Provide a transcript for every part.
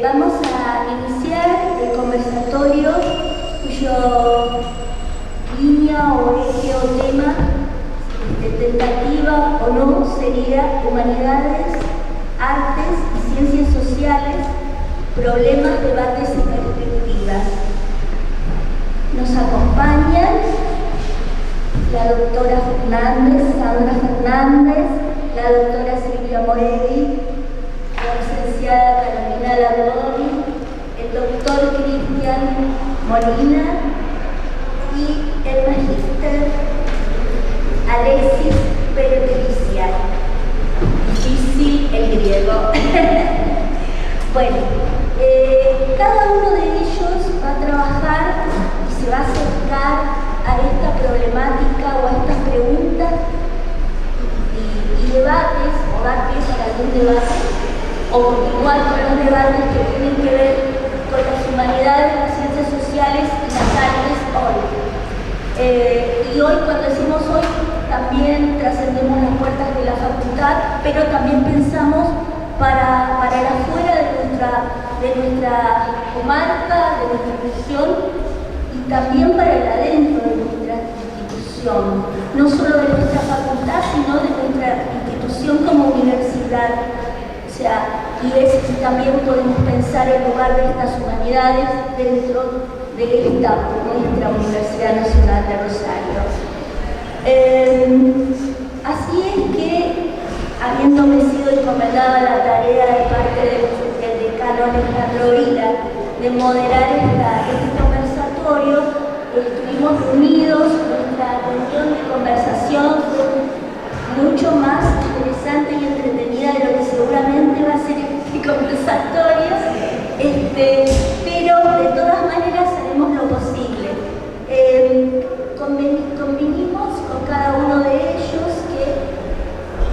Vamos a iniciar el conversatorio cuyo línea o eje o tema, tentativa o no, sería Humanidades, Artes y Ciencias Sociales, Problemas, Debates y Perspectivas. Nos acompañan la doctora Sandra Fernández, la doctora Silvia Morelli, la licenciada Carolina Lardoni, el doctor Cristian Molina y el magíster Alexis Peretricia. Difícil el griego. Bueno, cada uno de ellos va a trabajar y se va a acercar a esta problemática o a estas preguntas y debates, o dar pie para algún debate, o continuar con los debates que tienen que ver con las humanidades, las ciencias sociales y las artes hoy. Y hoy, cuando decimos hoy, también trascendemos las puertas de la facultad, pero también pensamos para el afuera de nuestra comarca, de nuestra región, y también para el adentro de nuestra institución, no solo de nuestra facultad, sino de nuestra institución como universidad. O sea, y también podemos pensar el lugar de estas humanidades dentro de nuestra Universidad Nacional de Rosario. Así es que, habiéndome sido encomendada la tarea de parte del decano Alejandro Vila de moderar este conversatorio, estuvimos reunidos, nuestra reunión de conversación fue mucho más interesante y entretenida de lo que seguramente va a ser este conversatorio, pero de todas maneras haremos lo posible. Convinimos con cada uno de ellos que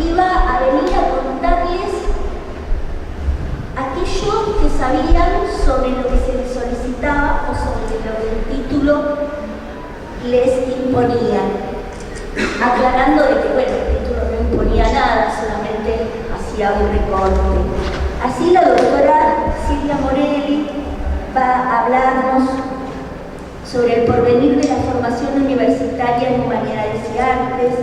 iba a venir a contarles aquello que sabían sobre lo que se les solicitaba o sobre lo que el título les imponía, aclarando de que, bueno, el título no imponía nada, solamente hacía un recorte. Así la doctora Silvia Morelli va a hablarnos sobre el porvenir de la formación universitaria en Humanidades y Artes,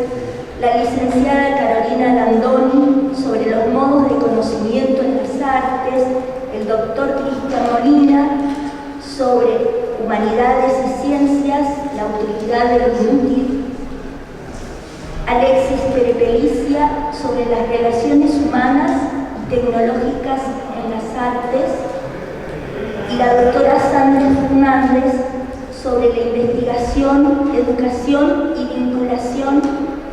la licenciada Carolina Lardoni sobre los modos de conocimiento en las artes, el doctor Cristian Molina sobre Humanidades y Ciencias, la utilidad de lo inútil, Alexis Peretricia sobre las relaciones humanas y tecnológicas en las artes, y la doctora Sandra Fernández sobre la investigación, educación y vinculación,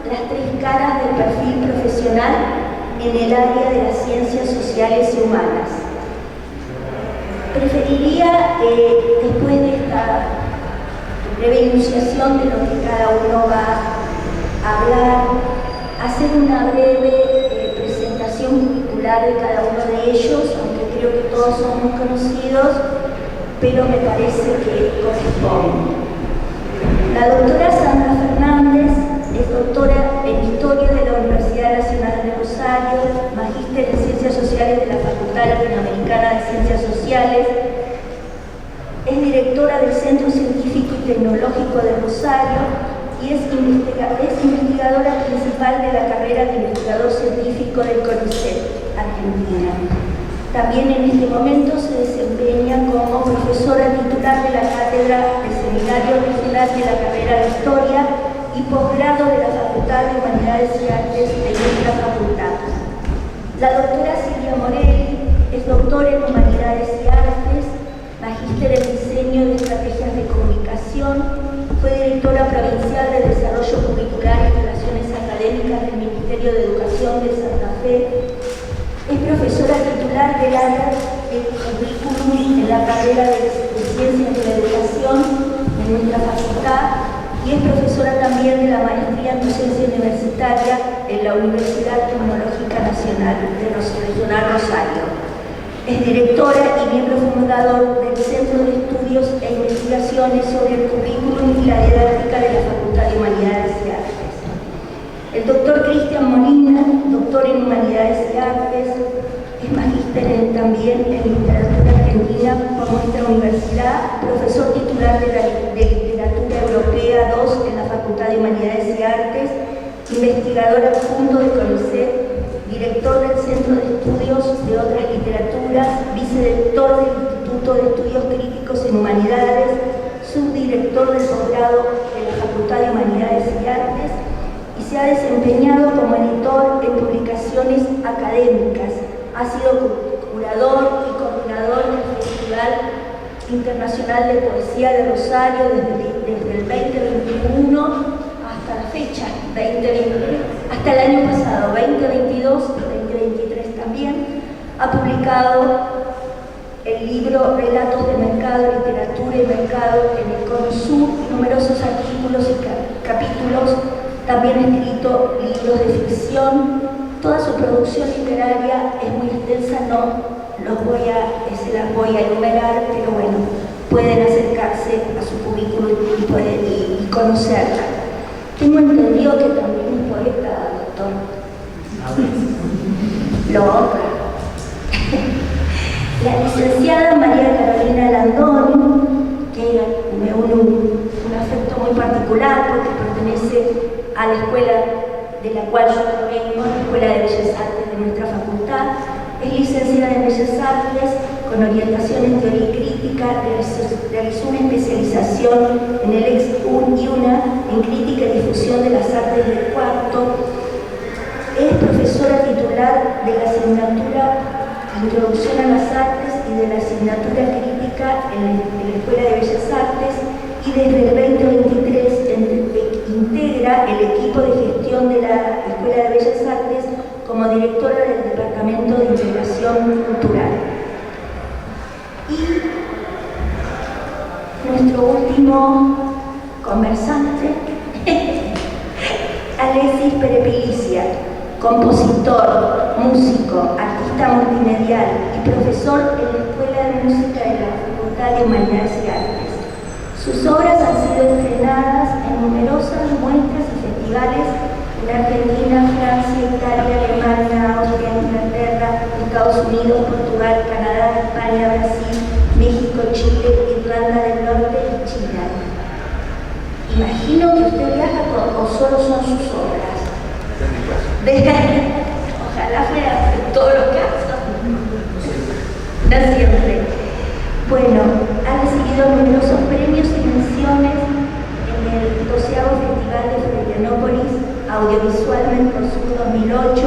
las tres caras del perfil profesional en el área de las ciencias sociales y humanas. Preferiría, después de esta breve enunciación de lo que cada uno va a hablar, hacer una breve presentación curricular de cada uno de ellos, aunque creo que todos son muy conocidos, pero me parece que corresponde. La doctora Sandra Fernández es doctora en Historia de la Universidad Nacional de Rosario, magíster en Ciencias Sociales de la Facultad Latinoamericana de Ciencias Sociales, es directora del Centro Científico y Tecnológico de Rosario y es investigadora principal de la carrera de investigador científico del CONICET, Argentina. También en este momento se desempeña como profesora titular de la Cátedra del Seminario Regional de la carrera de Historia y posgrado de la Facultad de Humanidades y Artes de nuestra facultad. La doctora Silvia Morelli es doctora en Humanidades y Artes, magíster en Diseño de Estrategias de Comunicación, fue directora provincial de Desarrollo Curricular y Relaciones Académicas del Ministerio de Educación de Santa Fe, es profesora titular del área de currículum en la carrera de Ciencias de la Educación en nuestra facultad y es profesora también de la maestría en docencia universitaria en la Universidad Tecnológica Nacional de Regional Rosario. Es directora y miembro fundador del Centro de Estudios e Investigaciones sobre el Currículum y la Didáctica de la Facultad de Humanidades y Artes. El doctor Cristian Molina, doctor en Humanidades y Artes, es magíster magíster también en literatura argentina por nuestra universidad, profesor titular de literatura europea 2 en la Facultad de Humanidades y Artes, investigador adjunto de CONICET, director del Centro de Estudios de Otras Literaturas, vicedirector del Instituto de Estudios Críticos en Humanidades, subdirector del posgrado de la Facultad de Humanidades y Artes, y se ha desempeñado como editor en publicaciones académicas. Ha sido curador y coordinador del Festival Internacional de Poesía de Rosario desde el 2021 hasta la fecha, 2020, hasta el año pasado, 2022 y 2023 también. Ha publicado el libro Relatos de Mercado, Literatura y Mercado en el Cono Sur, numerosos artículos y capítulos. También ha escrito libros de ficción. Toda su producción literaria es muy extensa, no se las voy a enumerar, pero bueno, pueden acercarse a su currículum y conocerla. Tengo entendido que también es poeta, doctor. Lo honra. La licenciada María Carolina Landón, que me une un afecto muy particular porque pertenece a la escuela de la cual yo provengo, la Escuela de Bellas Artes de nuestra facultad. Es licenciada en Bellas Artes con orientación en teoría y crítica, realizó una especialización en el ex-UN y una en crítica y difusión de las artes del cuarto. Es profesora titular de la asignatura Introducción a las Artes y de la asignatura Crítica en la Escuela de Bellas Artes, y desde el 2023 integra el equipo de gestión de la Escuela de Bellas Artes como directora del Departamento de Integración Cultural. Y nuestro último conversante, Alexis Perepilicia, compositor, músico, artista multimedial y profesor en la Escuela de Música de la Facultad de Humanidades y Artes. Sus obras han sido estrenadas en numerosas muestras y festivales en Argentina, Francia, Italia, Alemania, Austria, Inglaterra, Estados Unidos, Portugal, Canadá, España, Brasil, México, Chile, Irlanda del Norte y China. Imagino que usted viaja o solo son sus obras. Ojalá fuera en todos los casos. No siempre. Bueno, ha recibido numerosos premios y menciones en el 12º Festival de Florianópolis, audiovisualmente por su 2008,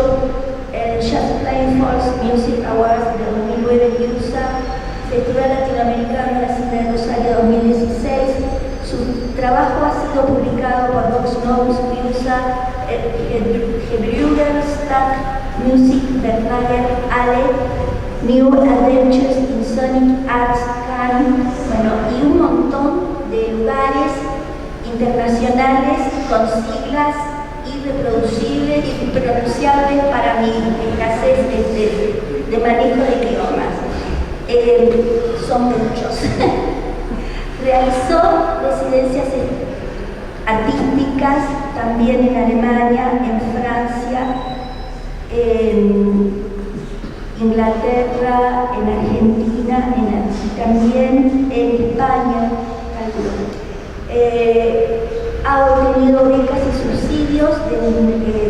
el Just Plain Falls Music Awards de 2009 en USA, Festival Latinoamericano de la Cine de Rosario 2016. Su trabajo ha sido publicado por Vox Novus USA, Gebrüder Music Verlager Ale, New Adventures in Sonic Arts Cannes, bueno, y un montón de lugares internacionales con siglas irreproducibles y impronunciables para mi escasez de manejo de idiomas. Son muchos. Realizó residencias artísticas también en Alemania, en Francia, en Inglaterra, en Argentina, y también en España, ha obtenido becas y subsidios de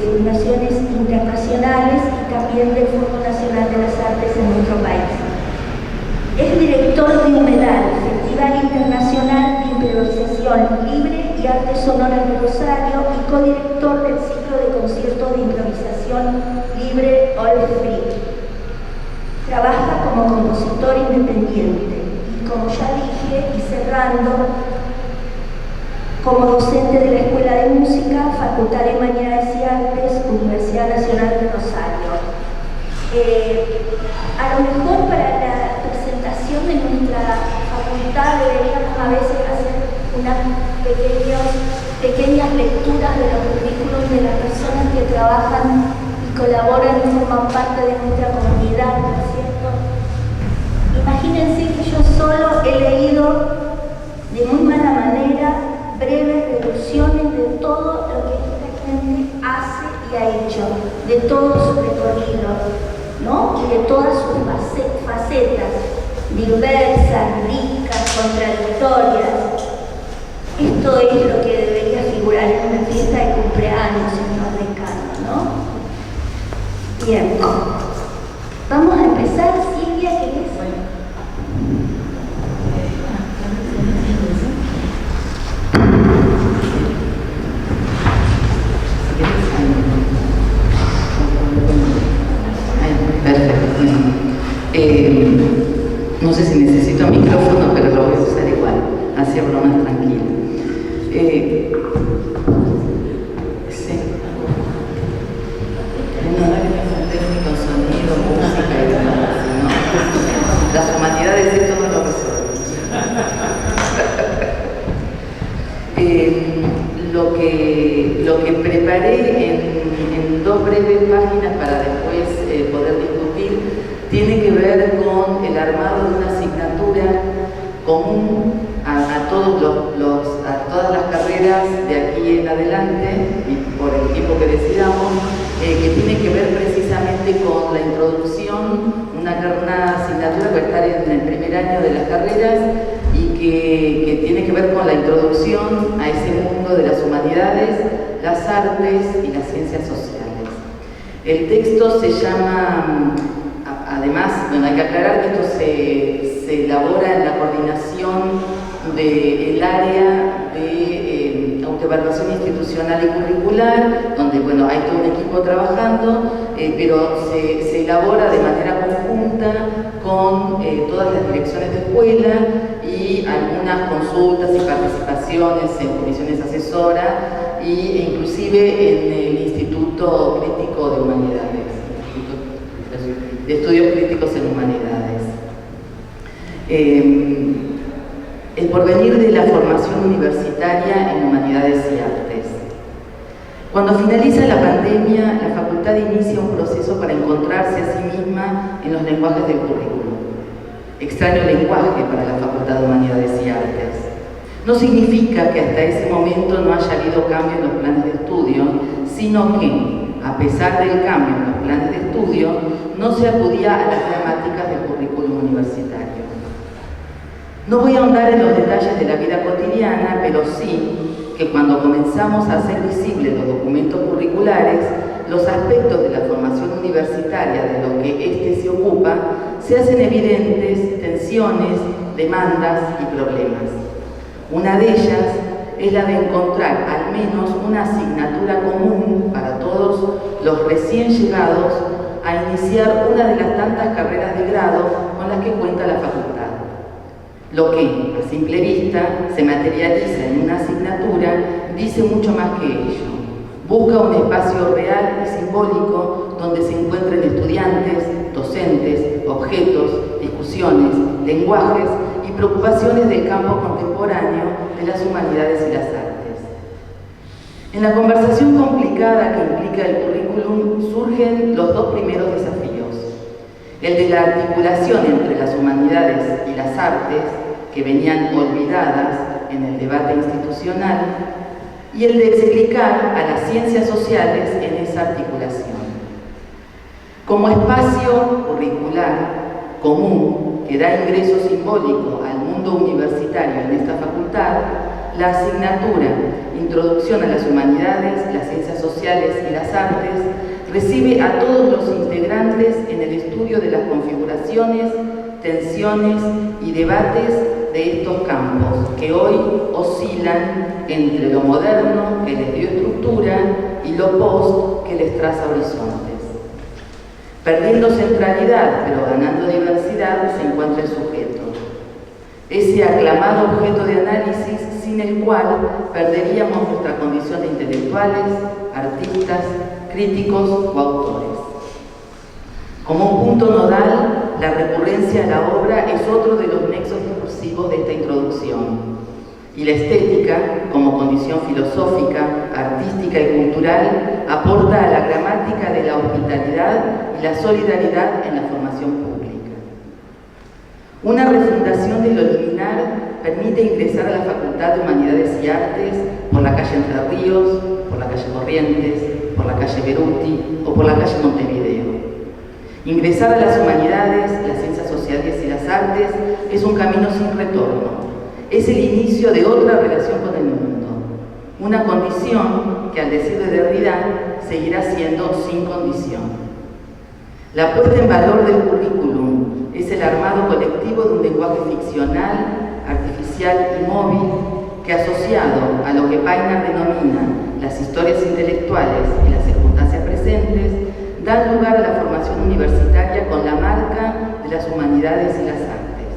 fundaciones internacionales y también del Fondo Nacional de las Artes en nuestro país. Es director de Humedal, Festival Internacional de Improvisación Libre y Artes Sonoras de Rosario, y codirector del ciclo de conciertos de improvisación libre All Free. Trabaja como compositor independiente y, como ya dije, y cerrando, como docente de la Escuela de Música, Facultad de Humanidades y Artes, Universidad Nacional de Rosario. A lo mejor para la presentación de nuestra facultad deberíamos a veces hacer unas pequeñas lecturas de los currículos de las personas que trabajan y colaboran y forman parte de nuestra comunidad, ¿no es cierto? Imagínense que yo solo he leído de muy mala manera breves reducciones de todo lo que esta gente hace y ha hecho, de todo su recorrido, ¿no? Y de todas sus facetas. diversas, ricas, contradictorias. Esto es lo que debería figurar en una fiesta de cumpleaños, señor decano, ¿no? Bien. Vamos a empezar, Silvia, ¿querés? Perfecto. No sé si necesito micrófono, pero lo voy a usar igual. Así hablo más tranquila. Sí. Técnico, sonido, música y demás, ¿no? Las humanidades esto no lo resuelven. Lo que preparé en 2 breves páginas para después poder discutir tiene que ver con el armado de una asignatura común a todas las carreras de aquí en adelante y por el tiempo que decidamos, que tiene que ver precisamente con la introducción, una asignatura que va a estar en el primer año de las carreras y que tiene que ver con la introducción a ese mundo de las humanidades, las artes y las ciencias sociales. El texto se llama, además, bueno, hay que aclarar que esto se elabora en la coordinación del área de autoevaluación institucional y curricular, donde, bueno, hay todo un equipo trabajando, pero se elabora de manera conjunta con todas las direcciones de escuela y algunas consultas y participaciones en comisiones asesoras e inclusive en el Instituto Crítico de Humanidades, de Estudios Críticos en Humanidades. El porvenir de la formación universitaria en Humanidades y Artes. Cuando finaliza la pandemia, la facultad inicia un proceso para encontrarse a sí misma en los lenguajes del currículo. Extraño lenguaje para la Facultad de Humanidades y Artes. No significa que hasta ese momento no haya habido cambio en los planes de estudio, sino que, a pesar del cambio en los planes de estudio, no se acudía a las gramáticas del currículum universitario. No voy a ahondar en los detalles de la vida cotidiana, pero sí que cuando comenzamos a hacer visibles los documentos curriculares, los aspectos de la formación universitaria de los que éste se ocupa, se hacen evidentes tensiones, demandas y problemas. Una de ellas es la de encontrar al menos una asignatura común para todos los recién llegados a iniciar una de las tantas carreras de grado con las que cuenta la facultad. Lo que, a simple vista, se materializa en una asignatura, dice mucho más que ello. Busca un espacio real y simbólico donde se encuentren estudiantes, docentes, objetos, discusiones, lenguajes y preocupaciones del campo contemporáneo de las humanidades y las artes. En la conversación complicada que implica el currículum surgen los 2 primeros desafíos. El de la articulación entre las humanidades y las artes, que venían olvidadas en el debate institucional, y el de explicar a las ciencias sociales en esa articulación. Como espacio curricular común que da ingreso simbólico al mundo universitario en esta facultad, la asignatura Introducción a las Humanidades, las Ciencias Sociales y las Artes recibe a todos los integrantes en el estudio de las configuraciones, tensiones y debates de estos campos que hoy oscilan entre lo moderno que les dio estructura y lo post que les traza horizontes. Perdiendo centralidad pero ganando diversidad se encuentra el sujeto, ese aclamado objeto de análisis sin el cual perderíamos nuestra condición de intelectuales, artistas, críticos o autores. Como un punto nodal, la recurrencia a la obra es otro de los nexos discursivos de esta introducción. Y la estética, como condición filosófica, artística y cultural, aporta a la gramática de la hospitalidad y la solidaridad en la formación pública. Una refundación de lo liminar permite ingresar a la Facultad de Humanidades y Artes por la calle Entre Ríos, por la calle Corrientes, por la calle Beruti o por la calle Montevideo. Ingresar a las humanidades, las ciencias sociales y las artes artes es un camino sin retorno. Es el inicio de otra relación con el mundo. Una condición que, al decir de Derrida, seguirá siendo sin condición. La puesta en valor del currículum es el armado colectivo de un lenguaje ficcional, artificial y móvil que, asociado a lo que Painter denomina las historias intelectuales y las circunstancias presentes, dan lugar a la formación universitaria con la marca de las humanidades y las artes.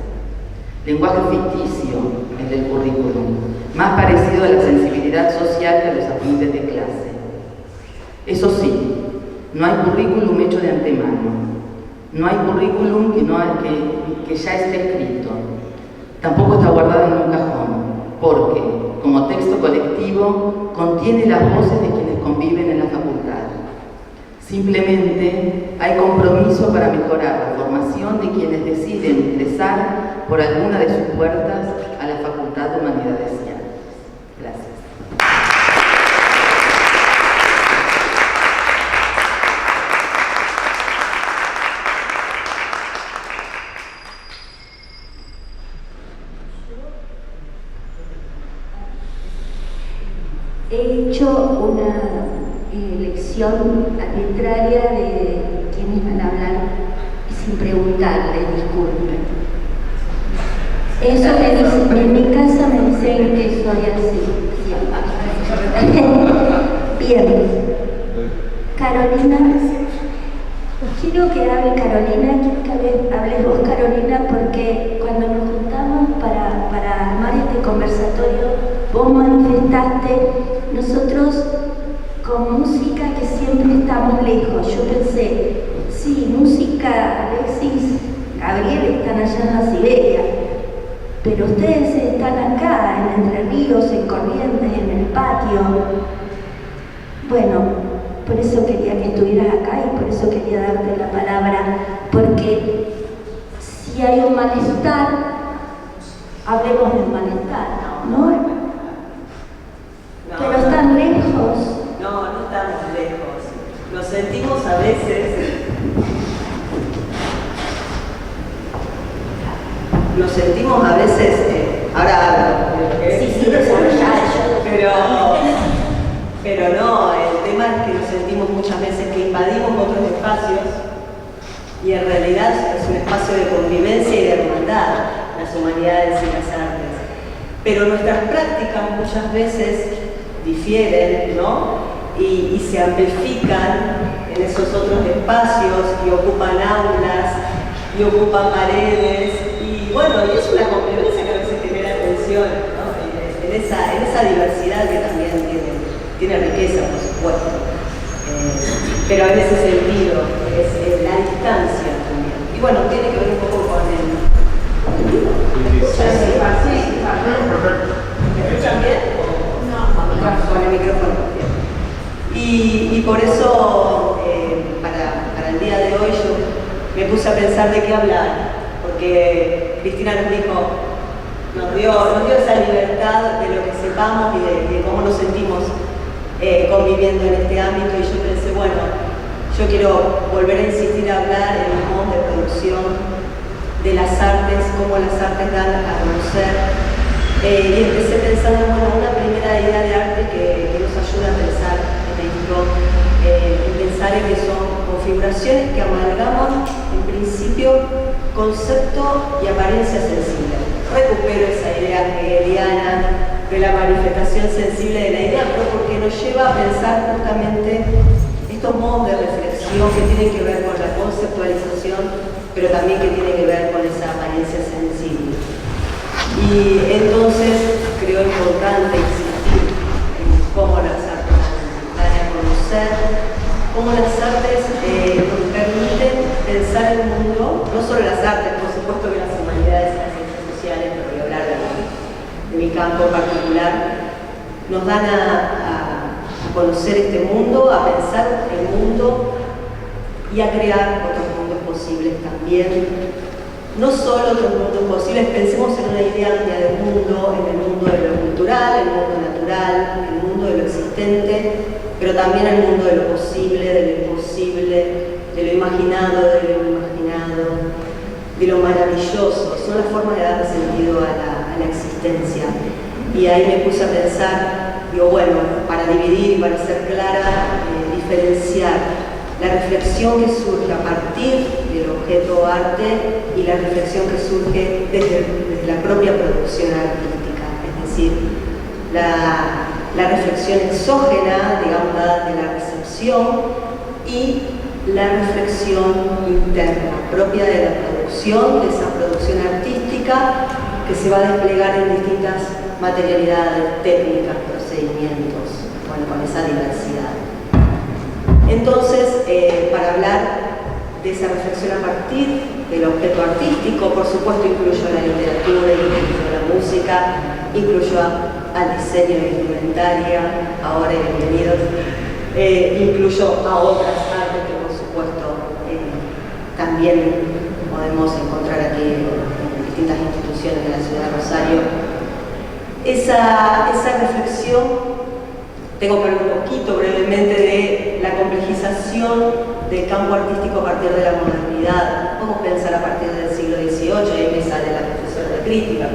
Lenguaje ficticio, el del currículum, más parecido a la sensibilidad social que a los apuntes de clase. Eso sí, no hay currículum hecho de antemano. No hay currículum que ya esté escrito. Tampoco está guardado en un cajón, porque, como texto colectivo, contiene las voces de quienes conviven en la facultad. Simplemente hay compromiso para mejorar la formación de quienes deciden ingresar por alguna de sus puertas a la Facultad de Humanidades y Artes. Gracias. He hecho una elección arbitraria de quienes van a hablar sin preguntarle, disculpen. Eso me dice, en mi casa me dicen que soy así. Bien. Carolina, quiero que hable Carolina, quiero que hables vos, Carolina, porque cuando nos juntamos para armar este conversatorio, vos manifestaste, nosotros con música que siempre estamos lejos. Yo pensé, sí, música, Alexis, Gabriel están allá en la Siberia, pero ustedes están acá, en Entre Ríos, en Corrientes, en el patio. Bueno, por eso quería que estuvieras acá y por eso quería darte la palabra, porque si hay un malestar, hablemos del malestar, ¿no? Pero están lejos. No estamos lejos. Nos sentimos a veces. Ahora hablo. Sí, desarrollado. Pero no, el tema es que nos sentimos muchas veces que invadimos otros espacios y en realidad es un espacio de convivencia y de hermandad, las humanidades y las artes. Pero nuestras prácticas muchas veces difieren, ¿no? Y se amplifican en esos otros espacios y ocupan aulas y ocupan paredes y bueno, y es una convivencia que a veces genera tensión, ¿no? En esa diversidad que también tiene riqueza, por supuesto, pero en ese sentido es la distancia también. Y bueno, tiene que ver un poco con el... ¿Me escuchan bien? Con el micrófono. Y por eso, para el día de hoy, yo me puse a pensar de qué hablar, porque Cristina nos dio esa libertad de lo que sepamos y de cómo nos sentimos conviviendo en este ámbito, y yo pensé, bueno, yo quiero volver a insistir a hablar en un modo de producción de las artes, cómo las artes dan a conocer. Y empecé pensando, bueno, una primera idea de arte que nos ayuda a pensar en esto, en pensar en que son configuraciones que amalgaman, en principio, concepto y apariencia sensible. Recupero esa idea hegeliana de la manifestación sensible de la idea, pero porque nos lleva a pensar justamente estos modos de reflexión que tienen que ver con la conceptualización, pero también que tienen que ver con esa apariencia sensible. Y entonces creo importante insistir en cómo las artes dan a conocer, cómo las artes nos permiten pensar el mundo, no solo las artes, por supuesto que las humanidades y las ciencias sociales, pero voy a hablar de mi campo particular, nos dan a conocer este mundo, a pensar el mundo y a crear otros mundos posibles también. No solo otros mundos posibles, pensemos en una idea amplia del mundo, en el mundo de lo cultural, el mundo natural, el mundo de lo existente, pero también el mundo de lo posible, de lo imposible, de lo imaginado, de lo imaginado. de lo maravilloso, son las formas de darle sentido a la existencia. Y ahí me puse a pensar, digo, bueno, para dividir y para ser clara, diferenciar la reflexión que surge a partir del objeto arte y la reflexión que surge desde la propia producción artística, es decir, la reflexión exógena, digamos, de la recepción, y la reflexión interna, propia de la producción, de esa producción artística que se va a desplegar en distintas materialidades, técnicas, procedimientos, bueno, con esa diversidad. Entonces, para hablar de esa reflexión a partir del objeto artístico, por supuesto incluyo la literatura, incluyo la música, incluyo al diseño de indumentaria, ahora y bienvenidos, incluyo a otras artes que por supuesto también podemos encontrar aquí en distintas instituciones de la ciudad de Rosario. Esa reflexión, tengo que hablar un poquito brevemente de la complejización del campo artístico a partir de la modernidad. Podemos pensar a partir del siglo XVIII, ahí me sale la profesora de crítica,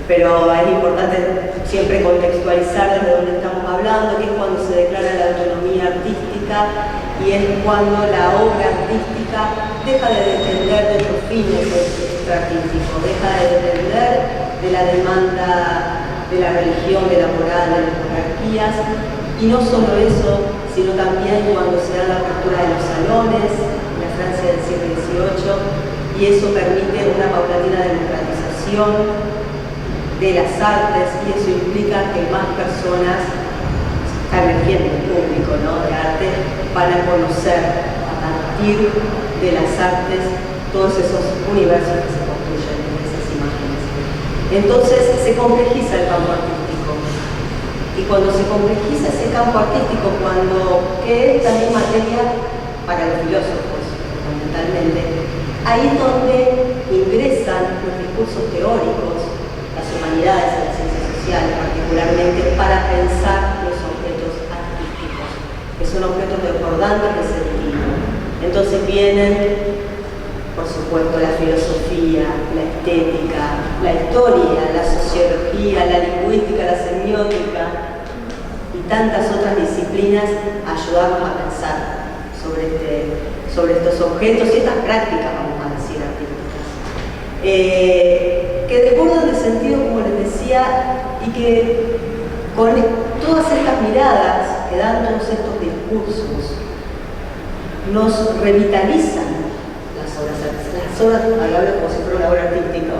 pero es importante siempre contextualizar desde dónde estamos hablando, que es cuando se declara la autonomía artística y es cuando la obra artística deja de depender de los fines extraartísticos, deja de depender de la demanda de la religión, de la moral, de las monarquías, y no solo eso, sino también cuando se da la apertura de los salones en la Francia del siglo XVIII, y eso permite una paulatina democratización de las artes, y eso implica que más personas, está emergiendo el público, ¿no?, de arte, van a conocer a partir de las artes todos esos universos que se construyen en esas imágenes. Entonces se complejiza el campo artístico, y cuando se complejiza ese campo artístico, que es también materia para los filósofos fundamentalmente, ahí es donde ingresan los discursos teóricos, las humanidades y las ciencias sociales particularmente, para pensar los objetos artísticos, que son objetos desbordantes de sentido. Entonces vienen, por supuesto, la filosofía, la estética, la historia, la sociología, la lingüística, la semiótica y tantas otras disciplinas a ayudarnos a pensar sobre estos objetos y estas prácticas, vamos a decir, artísticas, que desbordan de sentido, como les decía, y que con todas estas miradas que dan todos estos discursos nos revitalizan las obras, hablo como si fuera una obra artística.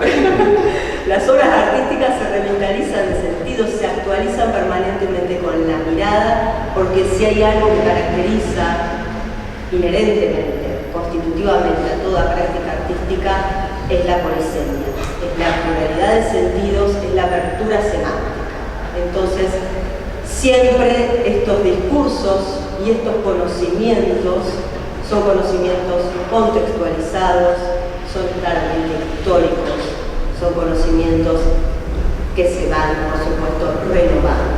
Las obras artísticas se revitalizan de sentido, se actualizan permanentemente con la mirada, porque si hay algo que caracteriza inherentemente, constitutivamente a toda práctica artística, es la polisemia, es la pluralidad de sentidos, es la apertura semántica. Entonces, siempre estos discursos y estos conocimientos son conocimientos contextualizados, son claramente históricos, son conocimientos que se van, por supuesto, renovando.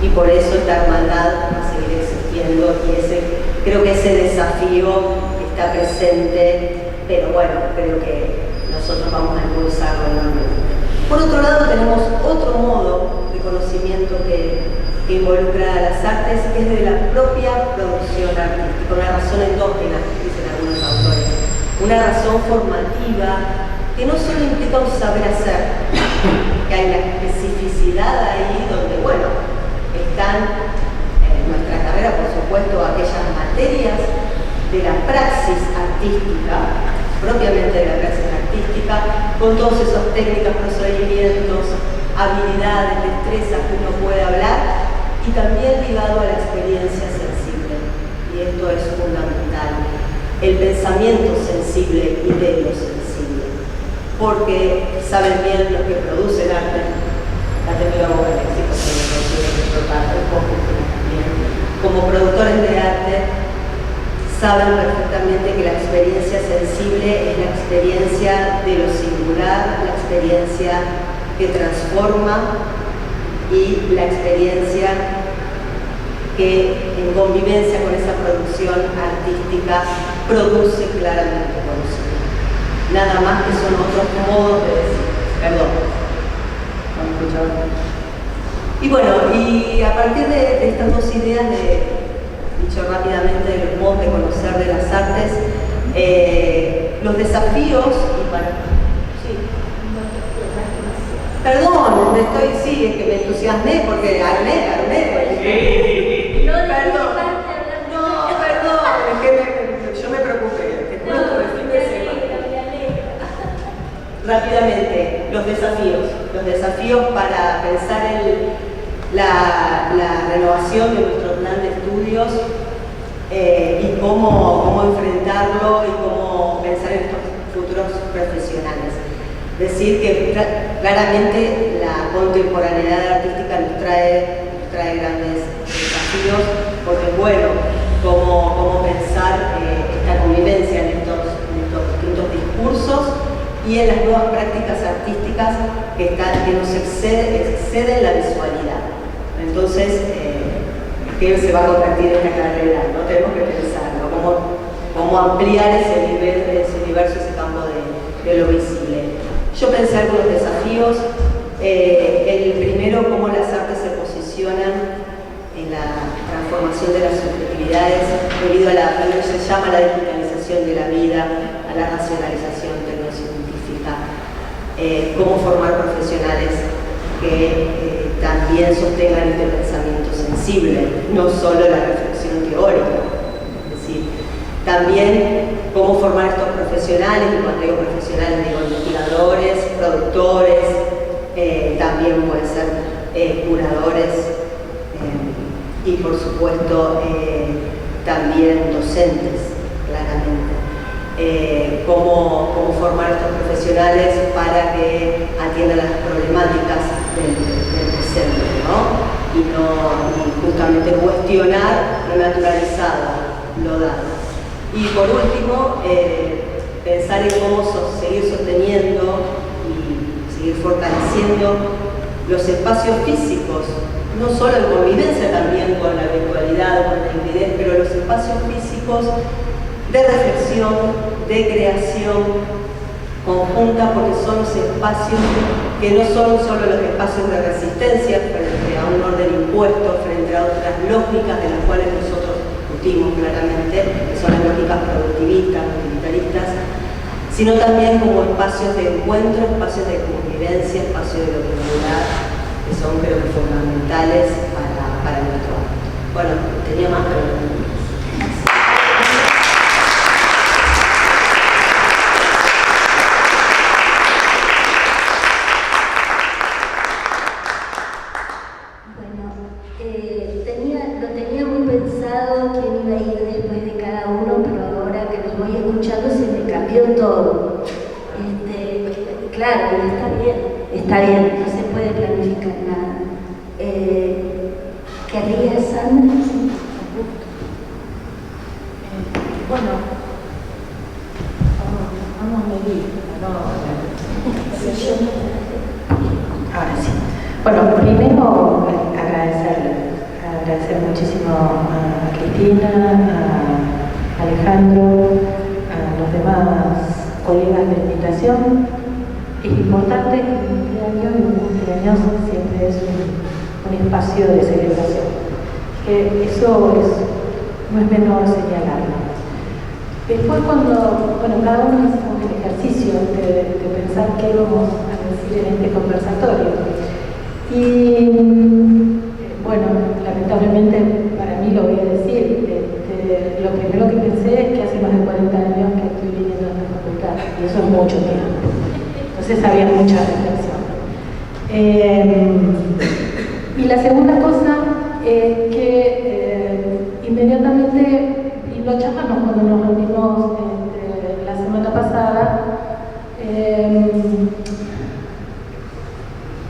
Y por eso esta hermandad va a seguir existiendo, y creo que ese desafío está presente, pero bueno, creo que nosotros vamos a impulsarlo enormemente. Por otro lado, tenemos otro modo de conocimiento que involucra a las artes, que es de la propia producción artística, una razón endógena, dicen algunos autores, una razón formativa que no solo implica un saber hacer, que hay la especificidad ahí donde, bueno, están en nuestra carrera, por supuesto, aquellas materias de la praxis artística, propiamente de la praxis artística, con todas esas técnicas, procedimientos, habilidades, destrezas que uno puede hablar, y también ligado a la experiencia sensible, y esto es fundamental, el pensamiento sensible y de lo sensible, porque saben bien los que producen arte, la terminóloga léxico, como productores de arte, saben perfectamente que la experiencia sensible es la experiencia de lo singular, la experiencia que transforma, y la experiencia que en convivencia con esa producción artística produce claramente conocimiento. nada más que son otros modos de decir. Perdón. ¿No me escucharon? Y bueno, y a partir de estas dos ideas, dicho rápidamente, de los modos de conocer de las artes, los desafíos, y para... Sí. Perdón, sí, es que me entusiasmé porque armé. Sí. Perdón. No, perdón, es que yo me preocupé, te cuento el fin de semana. Rápidamente, los desafíos para pensar en la renovación de nuestro plan de estudios y cómo enfrentarlo y cómo pensar en estos futuros profesionales. Decir que claramente la contemporaneidad artística nos trae grandes desafíos, porque bueno, cómo pensar esta convivencia en estos distintos discursos y en las nuevas prácticas artísticas que nos exceden la visualidad. Entonces, ¿qué se va a convertir en una carrera? ¿No? Tenemos que pensarlo, cómo ampliar ese universo, ese campo de lo visible. Yo pensé algunos desafíos. El primero, cómo las artes se posicionan en la transformación de las subjetividades debido a lo que se llama la digitalización de la vida, a la racionalización tecnocientífica. Cómo formar profesionales que también sostengan este pensamiento sensible, no solo la reflexión teórica. Es decir, también cómo formar estos profesionales, y cuando digo profesionales digo investigadores, productores, también pueden ser curadores y por supuesto también docentes, claramente. Cómo formar estos profesionales para que atiendan las problemáticas del presente, ¿no? Y justamente cuestionar lo naturalizado, lo dado. Y por último, pensar en cómo seguir sosteniendo y seguir fortaleciendo los espacios físicos, no solo en convivencia también con la virtualidad, con la hibridez, pero los espacios físicos de reflexión, de creación conjunta, porque son los espacios que no son solo los espacios de resistencia frente a un orden impuesto, frente a otras lógicas de las cuales nosotros discutimos claramente, que son las lógicas productivistas, utilitaristas, sino también como espacios de encuentro, espacios de convivencia, espacios de localidad, que son creo que fundamentales para nuestro ámbito. Bueno, tenía más preguntas. Lo tenía muy pensado quién iba a ir después de cada uno, pero ahora que los voy escuchando se me cambió todo. Claro, está bien, no se puede planificar nada. ¿Querría Sandra? Bueno, vamos a medir, ahora sí. Bueno, primero agradecer muchísimo a Cristina, a Alejandro, a los demás colegas de la invitación. Es importante que un cumpleaños siempre es un espacio de celebración, que eso no es menor señalarlo. Después cada uno hacemos el ejercicio de pensar qué vamos a decir en este conversatorio. Y lamentablemente para mí lo voy a decir, lo primero que pensé es que hace más de 40 años que estoy viniendo a esta facultad, y eso es mucho tiempo. Entonces había mucha reflexión. Y la segunda cosa es que inmediatamente, y lo charlamos cuando nos reunimos la semana pasada,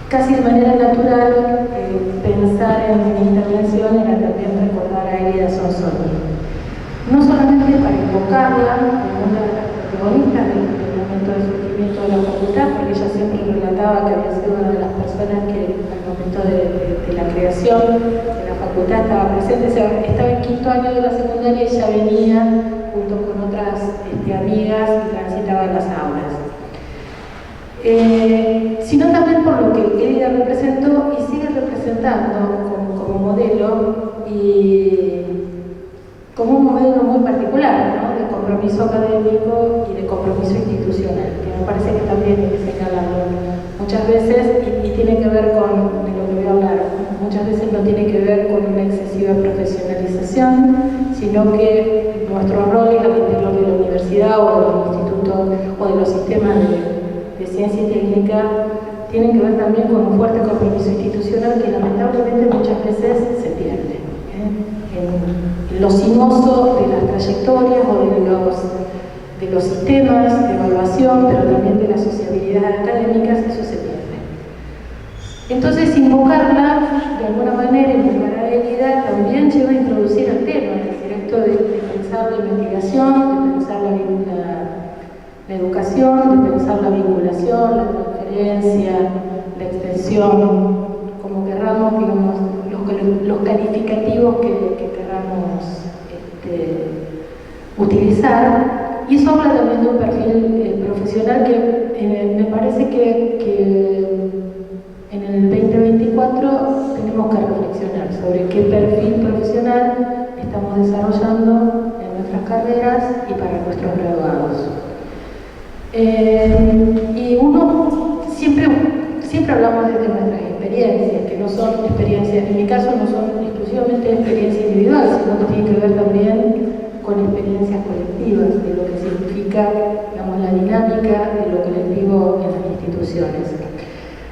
casi de manera natural pensar en mi intervención era también recordar a Elida Sonsoni. No solamente para invocarla como una de las protagonistas del momento de surgimiento de la facultad, porque ella siempre relataba que había sido una de las personas que al momento de la creación de la facultad estaba presente. O sea, estaba en quinto año de la secundaria y ella venía junto con otras amigas y transitaba las aulas. sino también por lo que ella representó y sigue representando como modelo, y como un modelo muy particular, ¿no?, de compromiso académico y de compromiso institucional, que me parece que también hay que señalarlo muchas veces, y tiene que ver con, de lo que voy a hablar, muchas veces no tiene que ver con una excesiva profesionalización, sino que nuestros roles al interior de la universidad o de los institutos o de los sistemas de ciencia y técnica tienen que ver también con un fuerte compromiso institucional que lamentablemente muchas veces se pierde en lo sinuoso de las trayectorias o de los sistemas de evaluación, pero también de las sociabilidades académicas. Eso se pierde. Entonces, invocarla, de alguna manera, invocar a Elida también lleva a introducir el tema, es decir, esto de pensar la investigación, de pensar la educación, de pensar la vinculación, la transferencia, la extensión, como querramos, digamos, los calificativos que querramos utilizar. Y eso habla también de un perfil profesional que me parece que en el 2024 tenemos que reflexionar sobre qué perfil profesional estamos desarrollando en nuestras carreras y para nuestros graduados. Y uno siempre hablamos desde nuestras experiencias, que no son experiencias, en mi caso no son exclusivamente experiencias individuales, sino que tienen que ver también con experiencias colectivas, de lo que significa, digamos, la dinámica de lo colectivo en las instituciones.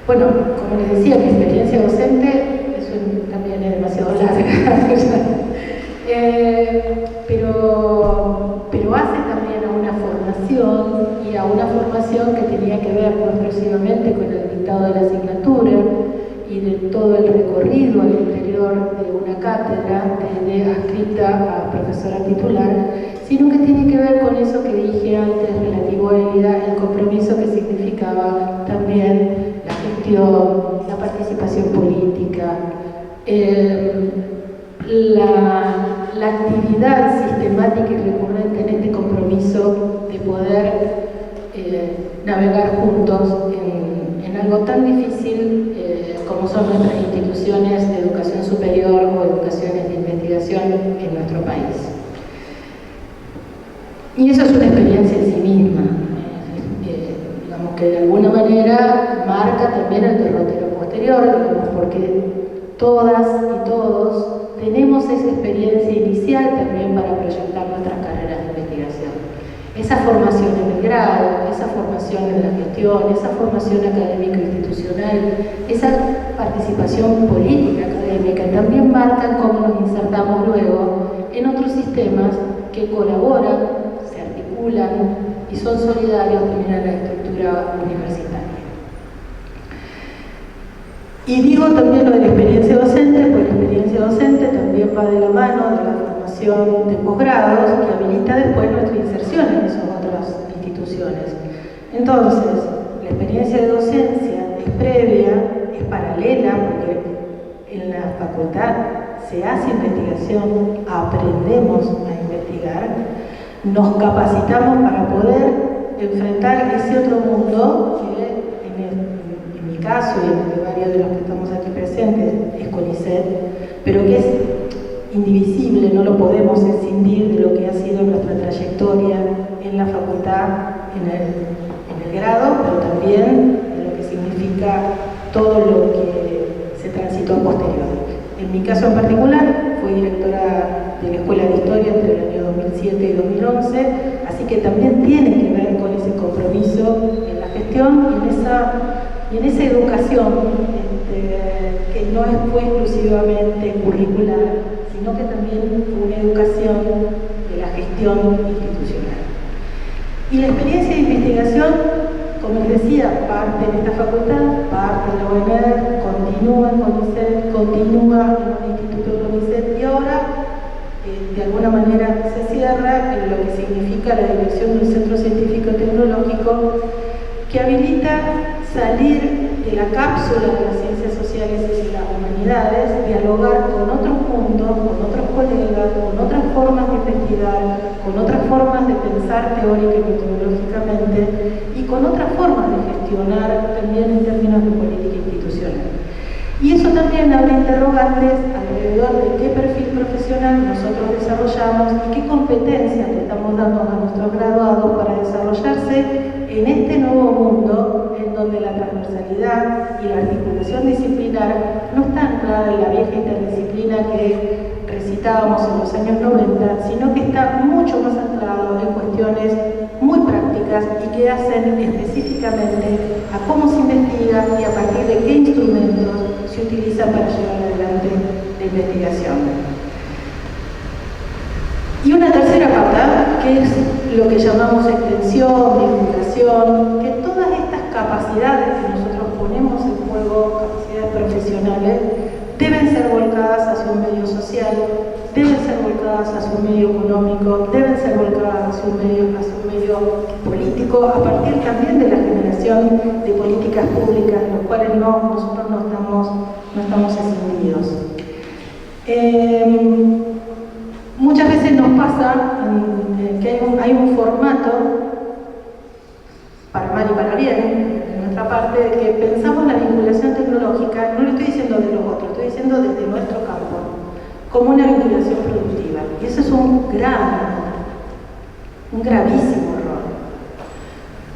Bueno, como les decía, mi experiencia docente también es demasiado larga, pero hace también a una formación, y a una formación que tenía que ver no exclusivamente con el dictado de la asignatura y de todo el recorrido al interior de una cátedra, desde adscrita a profesora titular, sino que tiene que ver con eso que dije antes relativo a Elida, el compromiso que significaba también la gestión, la participación política, la actividad sistemática y recurrente en este compromiso de poder navegar juntos en algo tan difícil como son nuestras instituciones de educación superior o educaciones de investigación en nuestro país. Y eso es una experiencia en sí misma, digamos que de alguna manera marca también el derrotero posterior, digamos, porque todas y todos tenemos esa experiencia inicial también para proyectar nuestras carreras de investigación. Esa formación en el grado, esa formación en la gestión, esa formación académica institucional, esa participación política académica también marcan cómo nos insertamos luego en otros sistemas que colaboran, se articulan y son solidarios también a la estructura universitaria. Y digo también lo de la experiencia docente, porque la experiencia docente también va de la mano de la formación de posgrados que habilita después nuestra inserción en esas otras instituciones. Entonces, la experiencia de docencia es previa, es paralela, porque en la facultad se hace investigación, aprendemos a investigar, nos capacitamos para poder enfrentar ese otro mundo que en mi caso y en el de varios de los que estamos aquí presentes es CONICET, pero que es indivisible, no lo podemos escindir de lo que ha sido nuestra trayectoria en la facultad, en el grado, pero también de lo que significa todo lo que se transitó posterior. En mi caso en particular, fui directora de la Escuela de Historia entre el año 2007 y 2011, así que también tiene que ver con ese compromiso en la gestión y en esa educación que no fue exclusivamente curricular, sino que también fue una educación de la gestión institucional. Y la experiencia de investigación, como les decía, parte en esta facultad, parte en la UNED, continúa en CONICET, continúa en el Instituto de CONICET y ahora, de alguna manera, se cierra en lo que significa la dirección de un centro científico-tecnológico que habilita salir de la cápsula de las ciencias sociales y las humanidades, dialogar con otros mundos, con otros colegas, con otras formas de investigar, con otras formas de pensar teórica y metodológicamente y con otras formas de gestión gestionar también en términos de política institucional. Y eso también abre interrogantes alrededor de qué perfil profesional nosotros desarrollamos y qué competencias le estamos dando a nuestros graduados para desarrollarse en este nuevo mundo en donde la transversalidad y la articulación disciplinar no está anclada en la vieja interdisciplina que recitábamos en los años 90, sino que está mucho más anclado en cuestiones muy prácticas y que hacen específicamente a cómo se investiga y a partir de qué instrumentos se utilizan para llevar adelante la investigación. Y una tercera pata, que es lo que llamamos extensión, divulgación, que todas estas capacidades que nosotros ponemos en juego, capacidades profesionales, deben ser volcadas hacia un medio social, deben ser volcadas hacia un medio económico, deben ser volcadas hacia un medio político, a partir también de la generación de políticas públicas, los cuales nosotros no estamos escindidos. Muchas veces nos pasa que hay un formato, para mal y para bien, de nuestra parte, de que pensamos la vinculación tecnológica, no lo estoy diciendo de los otros, estoy diciendo desde nuestro campo, como una vinculación productiva. Y eso es un gravísimo error.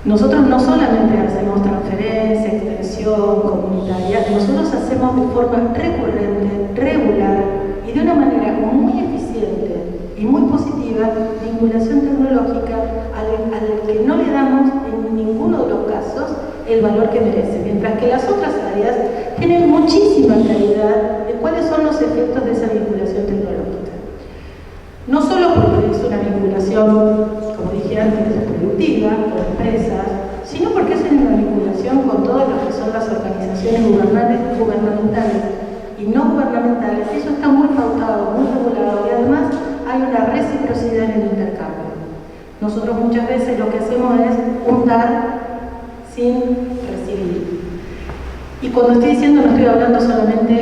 Nosotros no solamente hacemos transferencia, extensión comunitaria, nosotros hacemos de forma recurrente, regular y de una manera muy eficiente y muy positiva vinculación tecnológica al que no le damos en ninguno de los casos el valor que merece, mientras que las otras áreas tienen muchísima claridad de cuáles son los efectos de esa vinculación tecnológica. No solo porque es una vinculación, como dije antes, productiva, con empresas, sino porque es una vinculación con todas las que son las organizaciones gubernamentales y no gubernamentales. Eso está muy pautado, muy regulado y además hay una reciprocidad en el intercambio. Nosotros muchas veces lo que hacemos es un dar sin recibir. Y cuando estoy diciendo, no estoy hablando solamente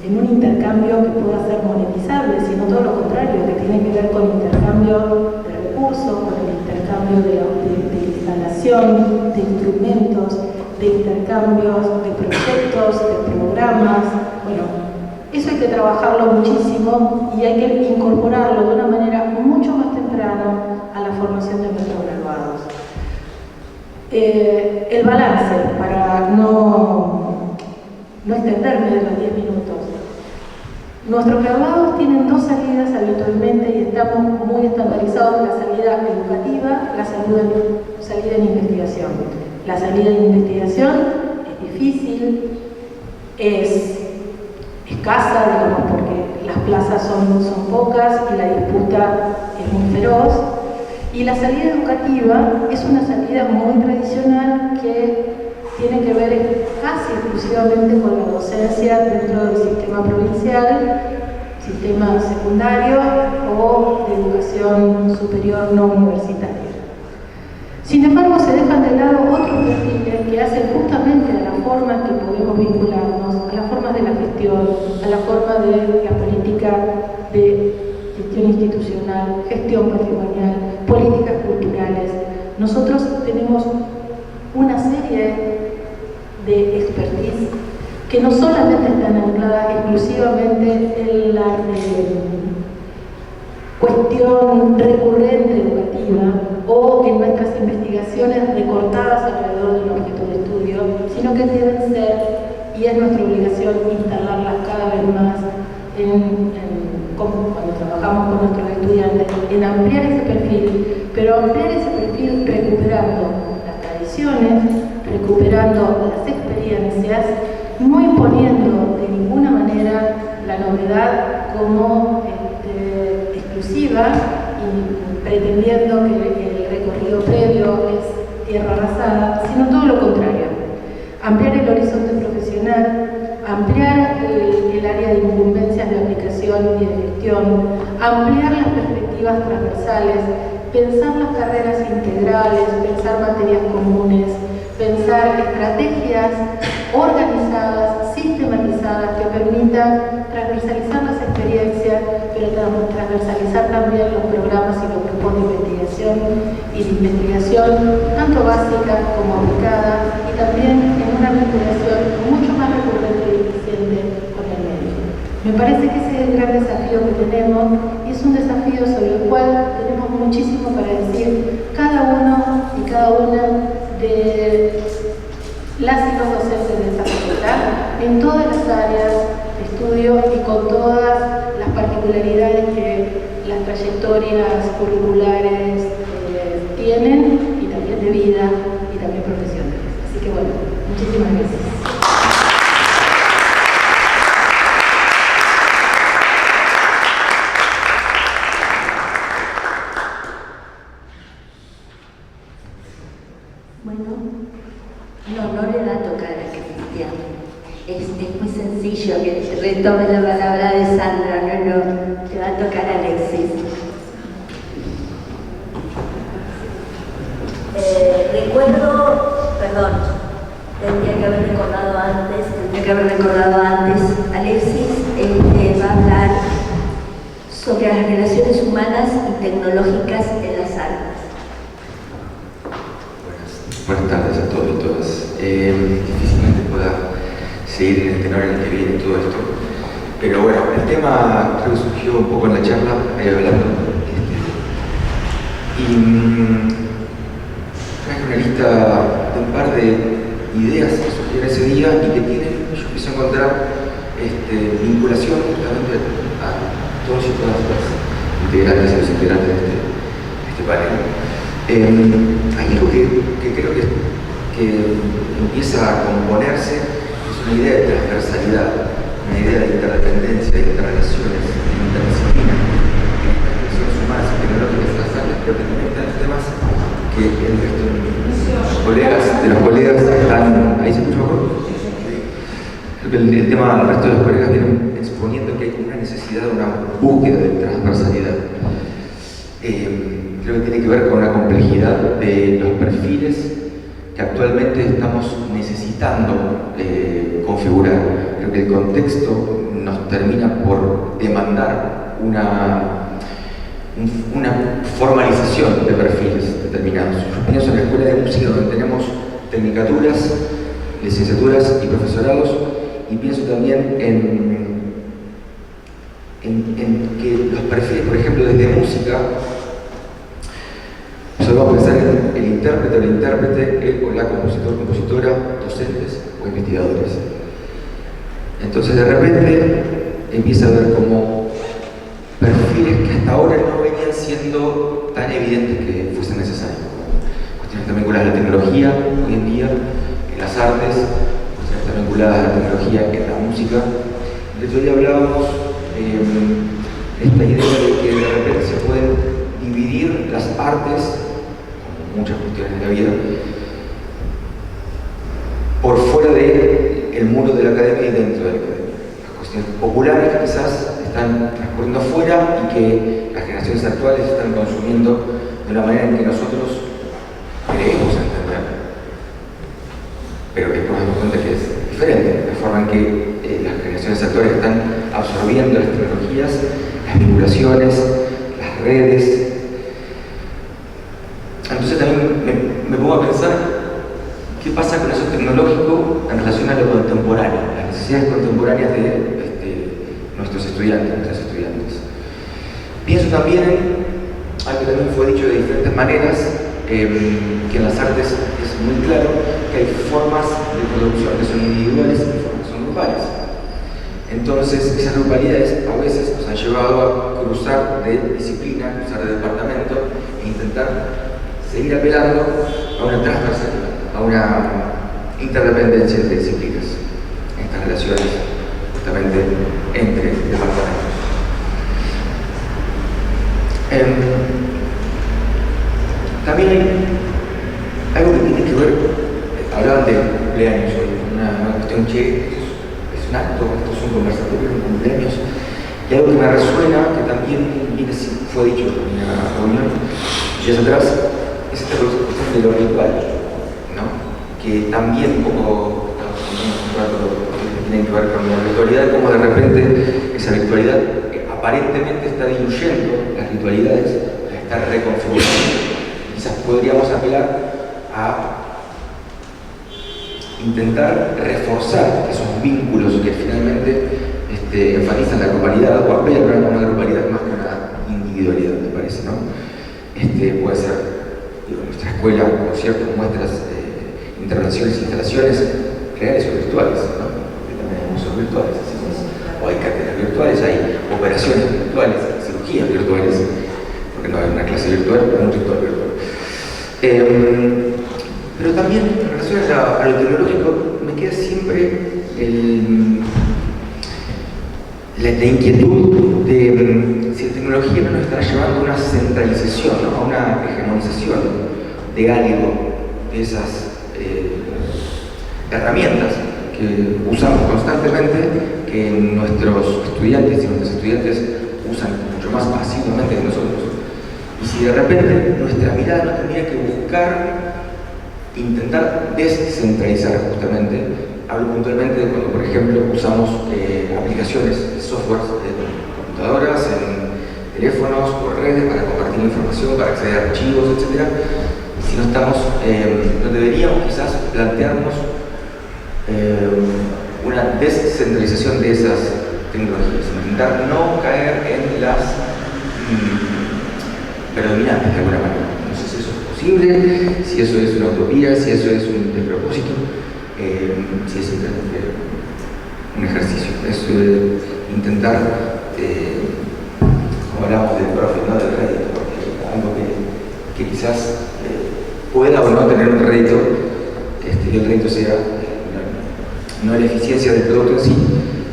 en un intercambio que pueda ser monetizable, sino todo lo contrario, que tiene que ver con intercambio de recursos, con el intercambio de instalación, de instrumentos, de intercambios, de proyectos, de programas. Bueno, eso hay que trabajarlo muchísimo y hay que incorporarlo de una manera mucho más temprana a la formación de nuestros graduados. El balance, para no extenderme de los 10 minutos. Nuestros graduados tienen dos salidas habitualmente y estamos muy estandarizados: la salida educativa, la salida en investigación. La salida en investigación es difícil, es escasa, digamos, porque las plazas son pocas y la disputa es muy feroz. Y la salida educativa es una salida muy tradicional que tiene que ver casi exclusivamente con la docencia dentro del sistema provincial, sistema secundario o de educación superior no universitaria. Sin embargo, se dejan de lado otros perfiles que hacen justamente a la forma en que podemos vincularnos, a las formas de la gestión, a la forma de la política de gestión institucional, gestión patrimonial, políticas culturales. Nosotros tenemos una serie de expertise que no solamente están ancladas exclusivamente en la cuestión recurrente educativa o en nuestras investigaciones recortadas alrededor de un objeto de estudio, sino que deben ser, y es nuestra obligación, instalarlas cada vez más cuando trabajamos con nuestros estudiantes, en ampliar ese perfil, pero ampliar ese perfil recuperando las tradiciones, recuperando las experiencias, no imponiendo de ninguna manera la novedad como exclusiva y pretendiendo que el recorrido previo es tierra arrasada, sino todo lo contrario. Ampliar el horizonte profesional, ampliar el área de incumbencias de aplicación y de gestión, ampliar las perspectivas transversales, pensar las carreras integrales, pensar materias comunes, pensar estrategias organizadas, sistematizadas, que permitan transversalizar las experiencias pero transversalizar también los programas y los grupos de investigación tanto básica como aplicada, y también en una vinculación mucho más recurrente y eficiente con el medio. Me parece que ese es el gran desafío que tenemos, y es un desafío sobre el cual tenemos muchísimo para decir cada uno y cada una de las y los docentes de esta facultad en todas las áreas de estudio y con todas las particularidades que las trayectorias curriculares tienen, y también de vida y también profesionales. Así que bueno, muchísimas gracias. Bueno, no le va a tocar a Cristian. Es muy sencillo que retome la palabra de Sandra, no, le va a tocar a Alexis. Tendría que haber recordado antes, Alexis va a hablar sobre las relaciones humanas y tecnológicas en las artes. Buenas tardes a todos y todas. Difícilmente pueda seguir en el tenor en el que viene todo esto, pero bueno, el tema creo que surgió un poco en la charla, hablando, y traje una lista de un par de ideas que surgieron ese día y que tienen, yo quise encontrar vinculación justamente a todos y todas las integrantes y los integrantes de este panel. Hay algo que creo que empieza a componerse, es una idea de transversalidad, una idea de interdependencia, de interrelaciones, de interdisciplina, de relaciones humanas y tecnológicas de las artes, pero que también están los temas que el resto de los colegas están. ¿Ahí se escucha mejor? Creo que el tema del resto de los colegas vienen exponiendo que hay una necesidad, una búsqueda de transversalidad. Creo que tiene que ver con la complejidad de los perfiles que actualmente estamos necesitando configurar. Creo que el contexto nos termina por demandar una formalización de perfiles determinados. Yo pienso en la escuela de música, donde tenemos tecnicaturas, licenciaturas y profesorados, y pienso también en que los perfiles, por ejemplo, desde música, vamos a pensar en el intérprete o la intérprete, el o la compositor, compositora, docentes o investigadores. Entonces de repente empieza a ver como perfiles que hasta ahora no venían siendo tan evidentes que fuesen necesarios. Cuestiones también vinculadas a la tecnología, hoy en día, en las artes, cuestiones también vinculadas a la tecnología en la música. De hecho, ya hablábamos esta idea de que de repente se pueden dividir las artes, muchas cuestiones de la vida, por fuera del muro de la academia y dentro de la academia. Las cuestiones populares que quizás están transcurriendo afuera y que las generaciones actuales están consumiendo de una manera en que nosotros creemos entender, pero que después nos damos cuenta que es diferente. La forma en que las generaciones actuales están absorbiendo las tecnologías, las vinculaciones, las redes. Entonces también me pongo a pensar qué pasa con eso tecnológico en relación a lo contemporáneo, las necesidades contemporáneas de nuestros estudiantes, nuestras estudiantes. Pienso también en algo que también fue dicho de diferentes maneras, que en las artes es muy claro que hay formas de producción que son individuales y formas que son grupales. Entonces esas grupalidades a veces nos han llevado a cruzar de disciplina, cruzar de departamento e intentar seguir apelando a una transversalidad, a una interdependencia entre disciplinas, estas relaciones justamente entre departamentos. También hay algo que tiene que ver, hablaban de cumpleaños hoy, una cuestión que es un acto, esto es un conversatorio, un cumpleaños, y algo que me resuena, que también fue dicho en una reunión días atrás, es esta cuestión de lo virtual, ¿no? Que también un poco tiene que ver con la virtualidad, como de repente esa virtualidad aparentemente está diluyendo las ritualidades, las está reconfigurando. Quizás podríamos apelar a intentar reforzar esos vínculos que finalmente enfatizan la grupalidad o apelan a una grupalidad más que una individualidad, me parece, ¿no? Puede ser, digo, nuestra escuela, conciertos, muestras, intervenciones, instalaciones reales o virtuales, ¿no? Porque también hay museos virtuales, o hay cátedras virtuales, hay operaciones virtuales, cirugías virtuales, porque no hay una clase virtual, pero un ritual virtual. Pero también en relación a lo tecnológico me queda siempre la inquietud de si la tecnología no nos estará llevando a una centralización, ¿no? A una hegemonización de algo, de esas herramientas que usamos constantemente, que nuestros estudiantes y nuestras estudiantes usan mucho más pasivamente que nosotros. Y si de repente nuestra mirada no tendría que buscar intentar descentralizar justamente, hablo puntualmente de cuando, por ejemplo, usamos aplicaciones, softwares en computadoras, en teléfonos, por redes, para compartir información, para acceder a archivos, etc. Si no estamos, no deberíamos quizás plantearnos una descentralización de esas tecnologías, intentar no caer en las predominantes de alguna manera. No sé si eso es posible, si eso es una utopía, si eso es un despropósito, si es simplemente un ejercicio. Es intentar, como hablamos del profe, no del rédito, porque algo que quizás pueda o no tener un rédito, y el rédito sea no la eficiencia del producto en sí,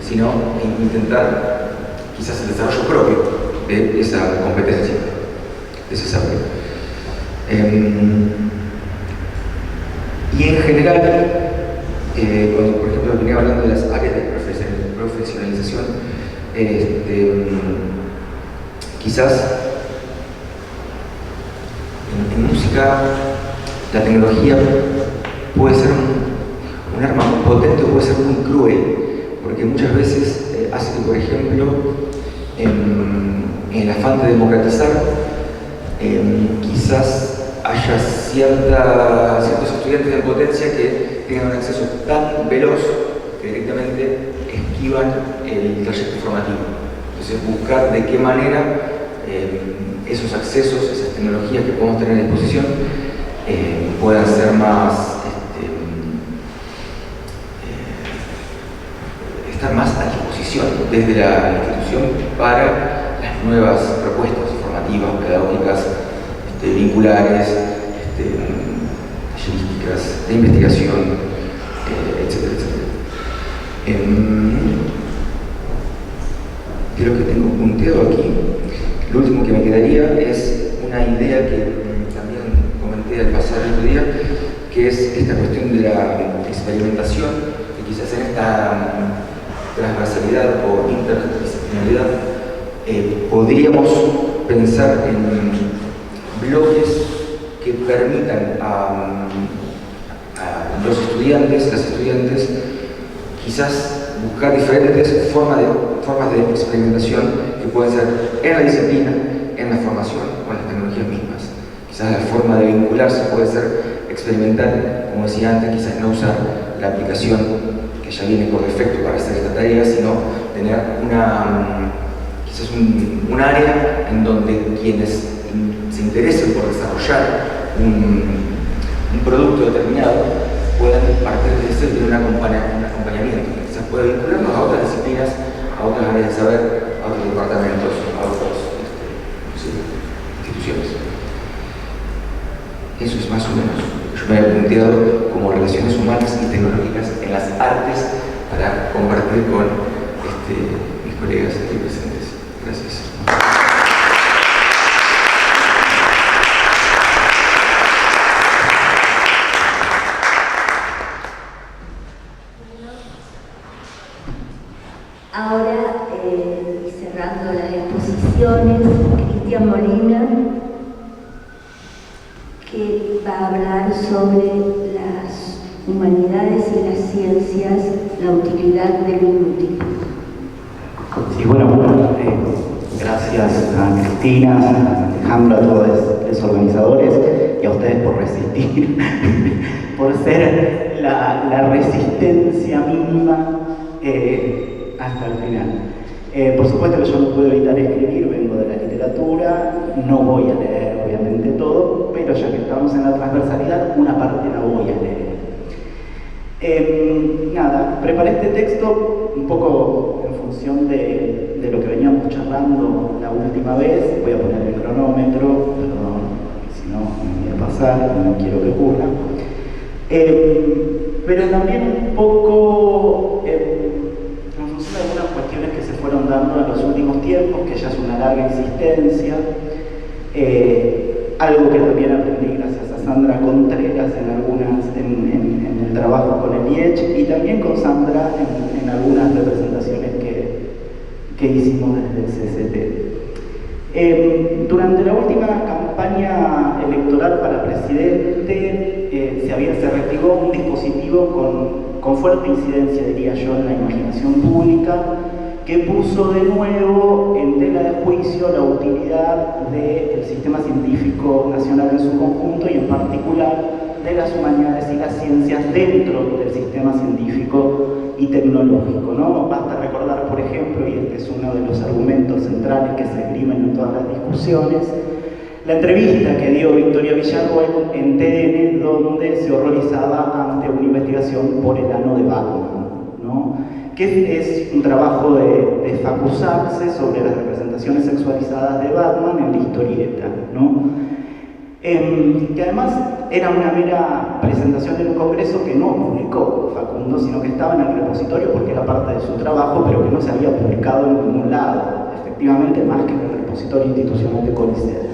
sino intentar quizás el desarrollo propio de esa competencia, de ese saber. Y en general, cuando por ejemplo venía hablando de las áreas de profesionalización, quizás en música la tecnología puede ser un arma muy potente o puede ser muy cruel, porque muchas veces hace que, por ejemplo, en el afán de democratizar, quizás haya ciertos estudiantes en potencia que tengan un acceso tan veloz que directamente esquivan el trayecto formativo. Entonces, buscar de qué manera esos accesos, esas tecnologías que podemos tener a disposición, puedan ser más estar más a disposición desde la institución para las nuevas propuestas formativas, pedagógicas, vinculares, tallerísticas, de investigación, etcétera, etcétera. Creo que tengo punteado aquí. Lo último que me quedaría es una idea que también comenté al pasar el otro día, que es esta cuestión de la experimentación, que quizás en esta transversalidad o interdisciplinaridad podríamos pensar en bloques que permitan a los estudiantes, las estudiantes, quizás buscar diferentes formas de experimentación que pueden ser en la disciplina, en la formación o en las tecnologías mismas. Quizás la forma de vincularse puede ser experimental, como decía antes, quizás no usar la aplicación que ya viene por defecto para hacer esta tarea, sino tener quizás un área en donde quienes se interesen por desarrollar un producto determinado puedan partir de eso y tener un acompañamiento que quizás pueda vincularnos a otras disciplinas, a otras áreas de saber, a otros departamentos, a otras instituciones. Eso es más o menos lo que yo me había planteado como relaciones humanas y tecnológicas en las artes para compartir con mis colegas aquí presentes. Gracias. Ahora, cerrando las exposiciones, Cristian Molina, que va a hablar sobre las humanidades y las ciencias, la utilidad de lo inútil. Sí, bueno, Gracias a Cristina, a Alejandro, a todos los organizadores y a ustedes por resistir, por ser la resistencia mínima hasta el final. Por supuesto que yo no puedo evitar escribir, vengo de la literatura, no voy a leer obviamente todo, pero ya que estamos en la transversalidad, una parte la voy a leer. Nada, preparé este texto un poco en función de lo que veníamos charlando la última vez. Voy a poner el cronómetro, perdón, si no me voy a pasar, no quiero que ocurra. Pero también un poco en función de algunas cuestiones que se fueron dando en los últimos tiempos, que ya es una larga existencia, algo que también aprendí gracias a Sandra Contreras en el trabajo con el IECH y también con Sandra en algunas representaciones que hicimos desde el CCT. Durante la última campaña electoral para presidente se reactivó un dispositivo con fuerte incidencia, diría yo, en la imaginación pública, que puso de nuevo en tela de juicio la utilidad del sistema científico nacional en su conjunto y en particular de las humanidades y las ciencias dentro del sistema científico y tecnológico, ¿no? Basta recordar, por ejemplo, y este es uno de los argumentos centrales que se esgrimen en todas las discusiones, la entrevista que dio Victoria Villarroel en TN, donde se horrorizaba ante una investigación por el ano de Batman, ¿no? Que es un trabajo de Facu Sachse sobre las representaciones sexualizadas de Batman en la historieta, ¿no? Que además era una mera presentación en un congreso que no publicó Facundo, sino que estaba en el repositorio porque era parte de su trabajo, pero que no se había publicado en ningún lado, efectivamente, más que en el repositorio institucional de CONICET.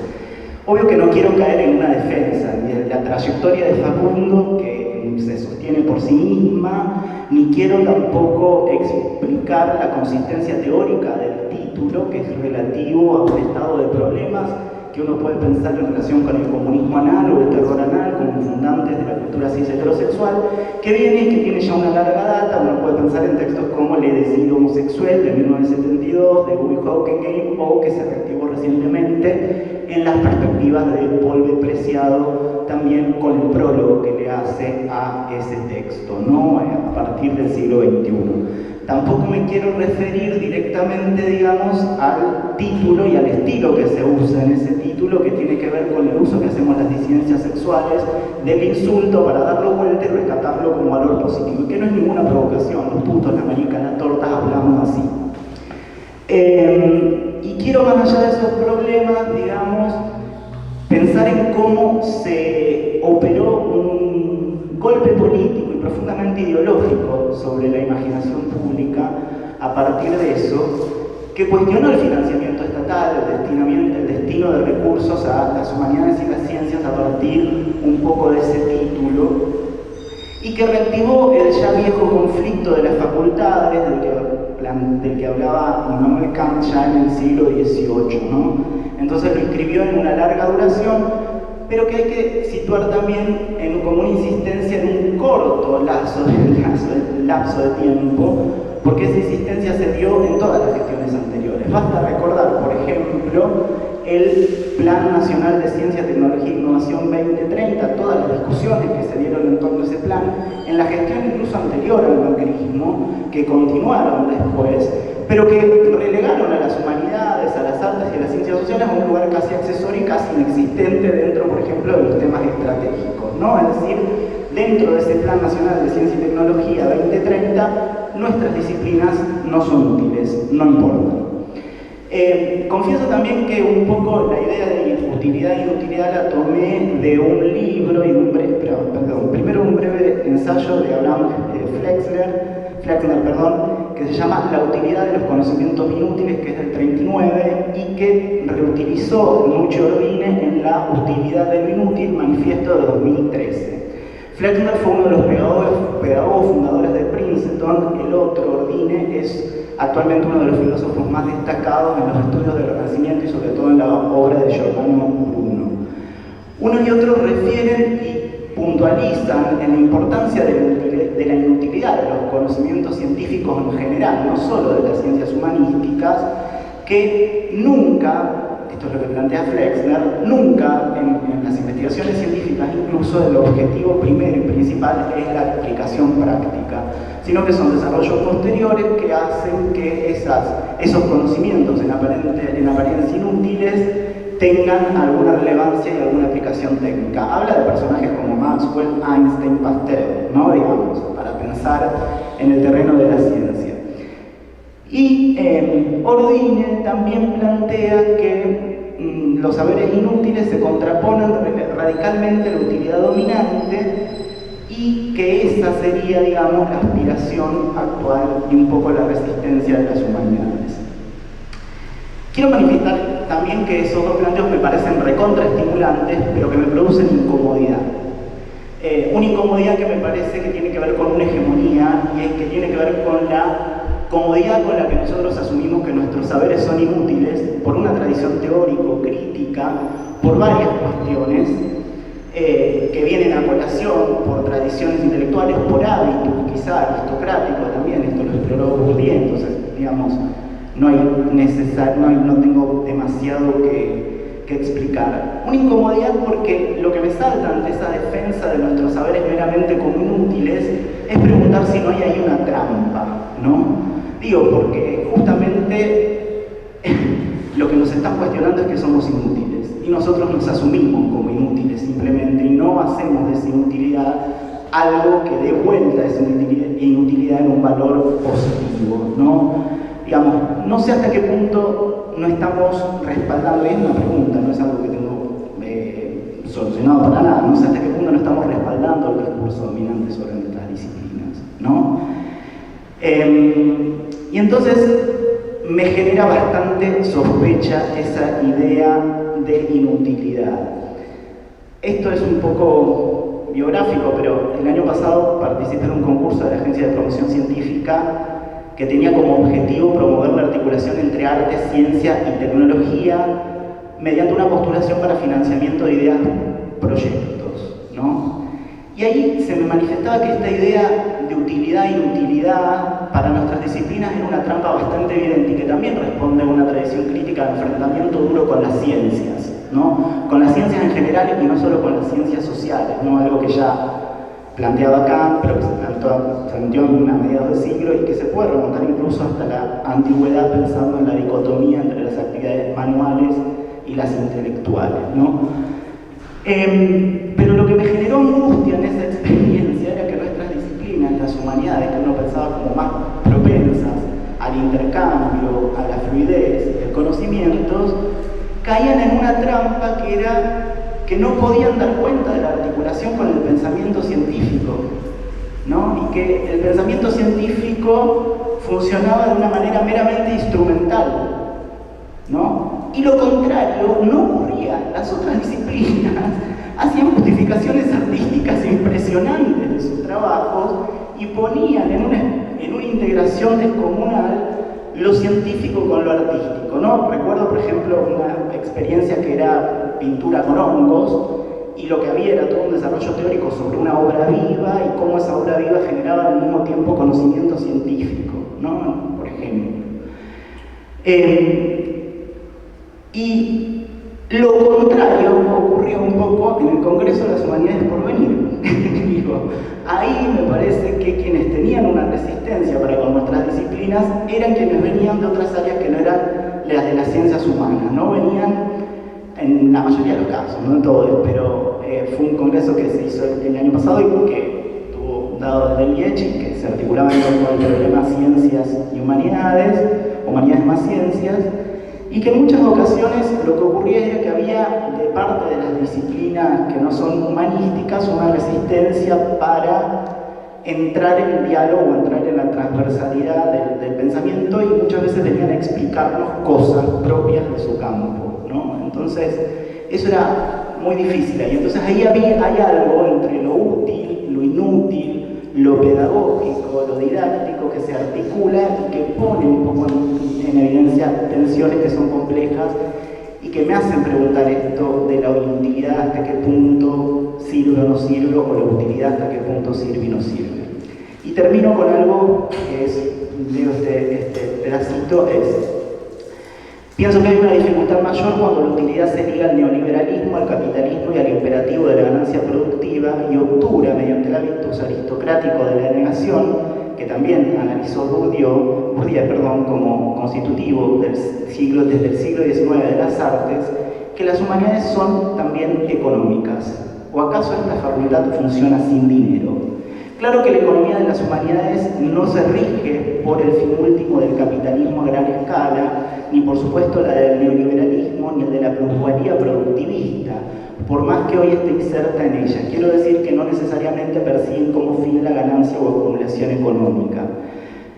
Obvio que no quiero caer en una defensa ni de la trayectoria de Facundo, que se sostiene por sí misma, ni quiero tampoco explicar la consistencia teórica del título, que es relativo a un estado de problemas que uno puede pensar en relación con el comunismo anal o el terror anal como fundantes de la cultura cis heterosexual, que viene y que tiene ya una larga data. Uno puede pensar en textos como El Edecido homosexual de 1972, de Guy Hockenheim, o que se reactivó recientemente en las perspectivas de Paul B. Preciado, también con el prólogo que le hace a ese texto, ¿no? A partir del siglo XXI. Tampoco me quiero referir directamente, digamos, al título y al estilo que se usa en ese título, que tiene que ver con el uso que hacemos las disidencias sexuales del insulto para darlo vuelta y rescatarlo como valor positivo, y que no es ninguna provocación. Los putos, la marica, la torta, hablamos así. Y quiero, más allá de esos problemas, digamos, pensar en cómo se operó un golpe político y profundamente ideológico sobre la imaginación pública a partir de eso, que cuestionó el financiamiento estatal, el destino de recursos a las humanidades y las ciencias a partir un poco de ese título, y que reactivó el ya viejo conflicto de las facultades del que hablaba Immanuel Kant ya en el siglo XVIII, ¿no? Entonces lo inscribió en una larga duración, pero que hay que situar también como una insistencia en un corto lapso de tiempo, porque esa insistencia se dio en todas las gestiones anteriores. Basta recordar, por ejemplo, el Plan Nacional de Ciencia, Tecnología e Innovación 2030, todas las discusiones que se dieron en torno a ese plan, en la gestión incluso anterior al macrismo, que continuaron después, pero que relegaron a las humanidades, a las artes y a las ciencias sociales a un lugar casi accesorio y casi inexistente dentro, por ejemplo, de los temas estratégicos, ¿no? Es decir, dentro de ese Plan Nacional de Ciencia y Tecnología 2030, nuestras disciplinas no son útiles, no importan. Confieso también que un poco la idea de utilidad e inutilidad la tomé de un libro y de primero un breve ensayo de Abraham Flexner, que se llama La utilidad de los conocimientos inútiles, que es del 39, y que reutilizó Nuccio Ordine en La utilidad de lo inútil, manifiesto de 2013. Flexner fue uno de los pedagogos fundadores de Princeton. El otro, Ordine, es actualmente uno de los filósofos más destacados en los estudios del Renacimiento y sobre todo en la obra de Giordano Bruno. Uno y otro refieren y puntualizan en la importancia de la inutilidad de los conocimientos científicos en general, no solo de las ciencias humanísticas, que nunca, esto es lo que plantea Flexner, nunca en las investigaciones científicas, incluso el objetivo primero y principal es la aplicación práctica, sino que son desarrollos posteriores que hacen que esos conocimientos en apariencia inútiles tengan alguna relevancia y alguna aplicación técnica. Habla de personajes como Maxwell, Einstein, Pasteur, ¿no? Digamos, para pensar en el terreno de la ciencia. Y Ordine también plantea que los saberes inútiles se contraponen radicalmente a la utilidad dominante y que esa sería, digamos, la aspiración actual y un poco la resistencia de las humanidades. Quiero manifestar también que esos dos planteos me parecen recontraestimulantes, pero que me producen incomodidad. Una incomodidad que me parece que tiene que ver con una hegemonía y es que tiene que ver con la comodidad con la que nosotros asumimos que nuestros saberes son inútiles por una tradición teórico-crítica, por varias cuestiones que vienen a colación, por tradiciones intelectuales, por hábitos quizá aristocráticos también, esto lo exploró bien, entonces digamos no tengo demasiado que explicar. Una incomodidad porque lo que me salta ante esa defensa de nuestros saberes meramente como inútiles es preguntar si no hay ahí una trampa, ¿no? Digo, porque justamente lo que nos están cuestionando es que somos inútiles y nosotros nos asumimos como inútiles simplemente y no hacemos de esa inutilidad algo que dé vuelta a esa inutilidad en un valor positivo, ¿no? Digamos, no sé hasta qué punto no estamos respaldando, es una pregunta, no es algo que tengo solucionado para nada, no sé hasta qué punto no estamos respaldando el discurso dominante sobre nuestras disciplinas, ¿no? Y entonces me genera bastante sospecha esa idea de inutilidad. Esto es un poco biográfico, pero el año pasado participé en un concurso de la Agencia de Promoción Científica que tenía como objetivo promover la articulación entre arte, ciencia y tecnología mediante una postulación para financiamiento de ideas, proyectos, ¿no? Y ahí se me manifestaba que esta idea de utilidad e inutilidad para nuestras disciplinas era una trampa bastante evidente y que también responde a una tradición crítica de enfrentamiento duro con las ciencias, ¿no? Con las ciencias en general y no solo con las ciencias sociales, ¿no? Algo que ya planteaba Kant, pero que se planteó a mediados del siglo y que se puede remontar incluso hasta la antigüedad pensando en la dicotomía entre las actividades manuales y las intelectuales, ¿no? Pero lo que me generó angustia en esa experiencia era que nuestras disciplinas, las humanidades, que uno pensaba como más propensas al intercambio, a la fluidez de conocimientos, caían en una trampa que era que no podían dar cuenta de la articulación con el pensamiento científico, ¿no? Y que el pensamiento científico funcionaba de una manera meramente instrumental, ¿no? Y lo contrario no ocurría. Las otras disciplinas hacían justificaciones artísticas impresionantes de sus trabajos y ponían en una integración descomunal lo científico con lo artístico, ¿no? Recuerdo, por ejemplo, una experiencia que era pintura con hongos y lo que había era todo un desarrollo teórico sobre una obra viva y cómo esa obra viva generaba al mismo tiempo conocimiento científico, ¿no? Por ejemplo. Y lo contrario ocurrió un poco en el Congreso de las Humanidades por Venir. Digo, ahí me parece que quienes tenían una resistencia para con nuestras disciplinas eran quienes venían de otras áreas que no eran las de las ciencias humanas, ¿no? Venían en la mayoría de los casos, no en todos, pero fue un congreso que se hizo el año pasado y que tuvo dado desde el IECH y que se articulaba en torno al problema ciencias y humanidades más ciencias, y que en muchas ocasiones lo que ocurría era que había de parte de las disciplinas que no son humanísticas una resistencia para entrar en el diálogo o entrar en la transversalidad del pensamiento y muchas veces venían a explicarnos cosas propias de su campo, ¿no? Entonces, eso era muy difícil y entonces ahí hay algo entre lo útil, lo inútil, lo pedagógico, lo didáctico que se articula y que pone un poco en evidencia tensiones que son complejas y que me hacen preguntar esto de la inutilidad, hasta qué punto sirve o no sirve, o la utilidad, hasta qué punto sirve y no sirve. Y termino con algo que es, digo, este pedacito es, Pienso que hay una dificultad mayor cuando la utilidad se liga al neoliberalismo, al capitalismo y al imperativo de la ganancia productiva y obtura mediante el hábitus aristocrático de la denegación, que también analizó Bourdieu, como constitutivo desde el siglo XIX de las artes, que las humanidades son también económicas. ¿O acaso esta facultad funciona sin dinero? Claro que la economía de las humanidades no se rige por el fin último del capitalismo a gran escala, ni por supuesto la del neoliberalismo, ni el de la plusvalía productivista, por más que hoy esté inserta en ella. Quiero decir que no necesariamente persiguen como fin la ganancia o acumulación económica.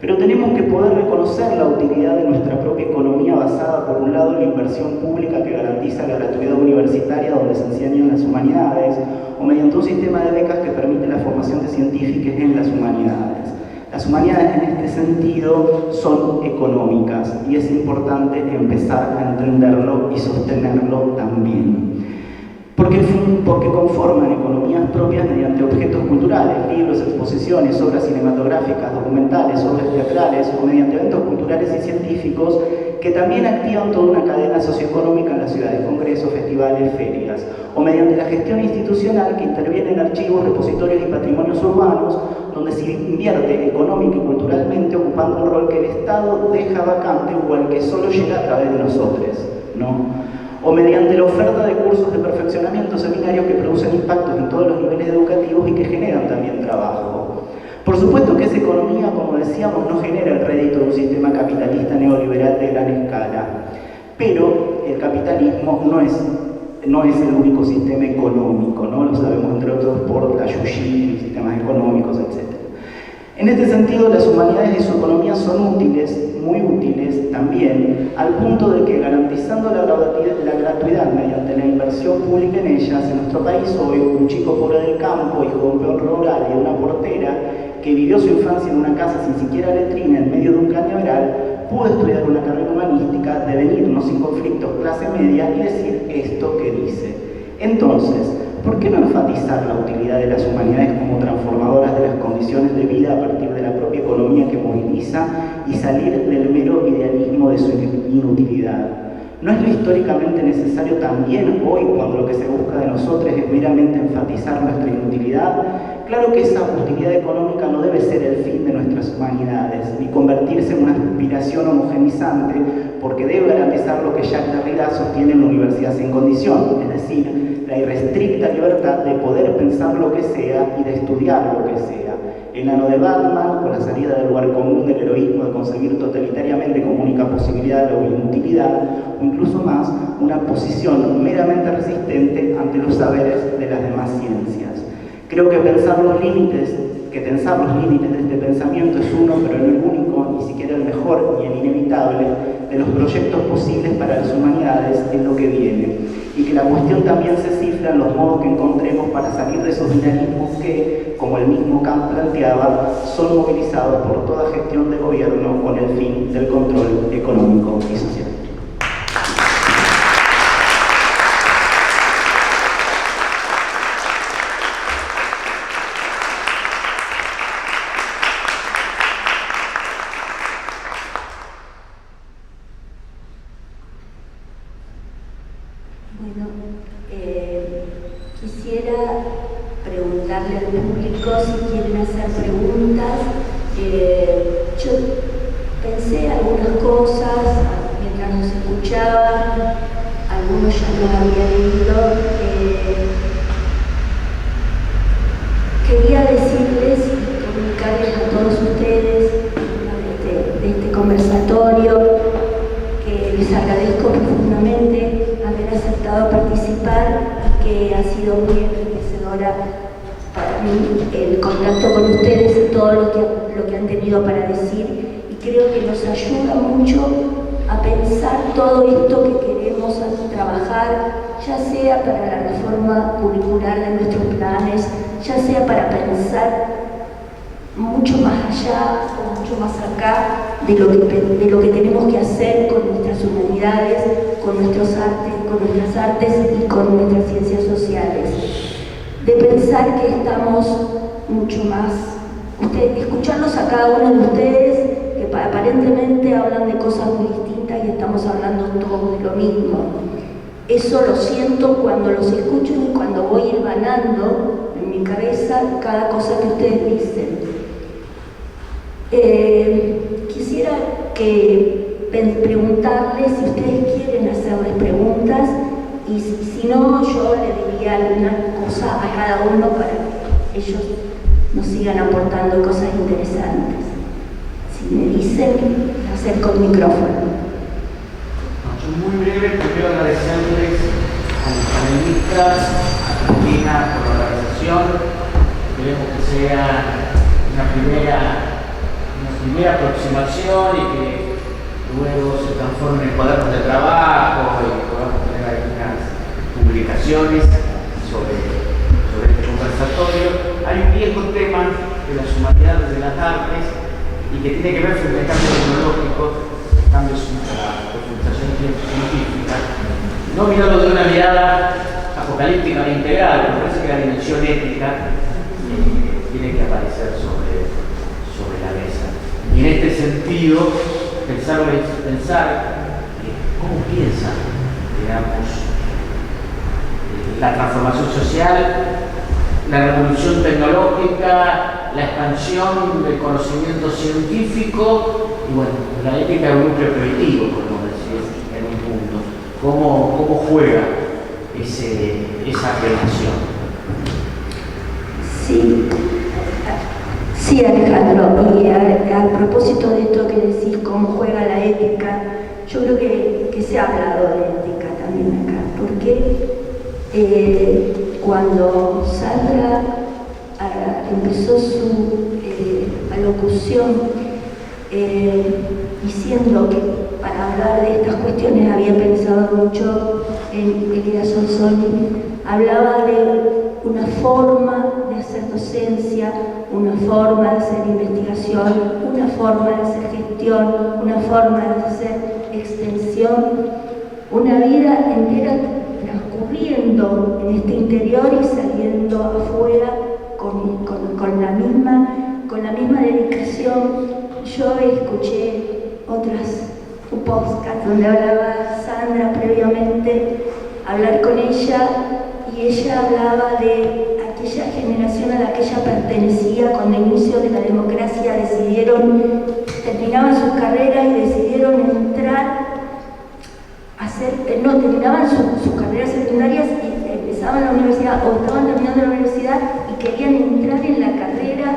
Pero tenemos que poder reconocer la utilidad de nuestra propia economía basada, por un lado, en la inversión pública que garantiza la gratuidad universitaria donde se enseñan las humanidades, o mediante un sistema de becas que permite la formación de científicos en las humanidades. Las humanidades en este sentido son económicas y es importante empezar a entenderlo y sostenerlo también. Porque conforman economías propias mediante objetos culturales, libros, exposiciones, obras cinematográficas, documentales, obras teatrales o mediante eventos culturales y científicos que también activan toda una cadena socioeconómica en las ciudades, congresos, festivales, ferias, o mediante la gestión institucional que interviene en archivos, repositorios y patrimonios urbanos, donde se invierte económica y culturalmente ocupando un rol que el Estado deja vacante o al que solo llega a través de nosotros, ¿no? O mediante la oferta de cursos de perfeccionamiento, seminarios que producen impactos en todos los niveles educativos y que generan también trabajo. Por supuesto que esa economía, como decíamos, no genera el rédito de un sistema capitalista neoliberal de gran escala, pero el capitalismo no es el único sistema económico, ¿no? Lo sabemos entre otros por la Yuyi, sistemas económicos, etc. En este sentido, las humanidades y su economía son útiles, muy útiles también, al punto de que garantizando la gratuidad mediante la inversión pública en ellas, en nuestro país hoy, un chico pobre del campo, hijo de un peón rural y de una portera, que vivió su infancia en una casa sin siquiera letrina en medio de un cañaveral, pudo estudiar una carrera humanística, devenirnos sin conflictos clase media y decir esto que dice. Entonces, ¿por qué no enfatizar la utilidad de las humanidades como transformadoras de las condiciones de vida a partir de la propia economía que moviliza y salir del mero idealismo de su inutilidad? ¿No es lo históricamente necesario también hoy, cuando lo que se busca de nosotros es meramente enfatizar nuestra inutilidad? Claro que esa utilidad económica no debe ser el fin de nuestras humanidades, ni convertirse en una aspiración homogenizante, porque debe garantizar lo que Jacques Derrida sostiene en la Universidad Sin Condición, es decir, la irrestricta libertad de poder pensar lo que sea y de estudiar lo que sea. El ano de Batman, con la salida del lugar común del heroísmo de concebir totalitariamente como única posibilidad la inutilidad, o incluso más, una posición meramente resistente ante los saberes de las demás ciencias. Creo que tensar los límites de este pensamiento es uno, pero no el único, ni siquiera el mejor ni el inevitable, de los proyectos posibles para las humanidades en lo que viene. Y que la cuestión también se cifra en los modos que encontremos para salir de esos dinamismos que, como el mismo Kant planteaba, son movilizados por toda gestión de gobierno con el fin del control económico y social. Bueno, quisiera preguntarle al público si quieren hacer preguntas. Yo pensé algunas cosas mientras nos escuchaban, algunos ya los había leído. Quería decirles y comunicarles a todos ustedes de este conversatorio que les agradezco profundamente haber aceptado participar y que ha sido muy enriquecedora para mí el contacto con ustedes y todo lo que han tenido para decir, y creo que nos ayuda mucho a pensar todo esto que queremos trabajar, ya sea para la reforma curricular de nuestros planes, ya sea para pensar mucho más allá o mucho más acá de lo que tenemos que hacer con nuestras humanidades, con nuestras artes y con nuestras ciencias sociales. De pensar que estamos mucho más, escucharlos a cada uno de ustedes, que aparentemente hablan de cosas muy distintas y estamos hablando todos de lo mismo. Eso lo siento cuando los escucho y cuando voy hilvanando en mi cabeza cada cosa que ustedes dicen. Quisiera preguntarles si ustedes quieren hacerles preguntas y si no, yo le diría alguna cosa a cada uno para que ellos nos sigan aportando cosas interesantes. Si me dicen, acerco el micrófono. Muy breve, primero agradecerles a los panelistas, a Cristina por la organización. Esperemos que sea una primera aproximación y que luego se transforme en cuadernos de trabajo y que podamos tener algunas publicaciones sobre este conversatorio. Hay un viejo tema de las humanidades de las artes y que tiene que ver con el cambio tecnológico, cambios en la consultación científica, no mirarlo de una mirada apocalíptica ni integral, me parece que la dimensión ética tiene que aparecer sobre la mesa. Y en este sentido, pensar cómo piensa, digamos, la transformación social, la revolución tecnológica, la expansión del conocimiento científico y bueno, la ética de un núcleo preventivo, podemos decir, en un punto. ¿Cómo juega esa relación? Sí, Alejandro, y a propósito de esto que decís, cómo juega la ética, yo creo que se ha hablado de ética también acá, porque cuando Sandra empezó su alocución diciendo que para hablar de estas cuestiones había pensado mucho en Elías Solzoni, hablaba de una forma de hacer docencia, una forma de hacer investigación, una forma de hacer gestión, una forma de hacer extensión, una vida entera transcurriendo en este interior y saliendo afuera con la misma dedicación. Yo escuché un podcast donde hablaba Sandra previamente, hablar con ella, y ella hablaba de aquella generación a la que ella pertenecía cuando el inicio de la democracia terminaban sus carreras y decidieron terminaban sus carreras secundarias y empezaban la universidad o estaban terminando la universidad y querían entrar en la carrera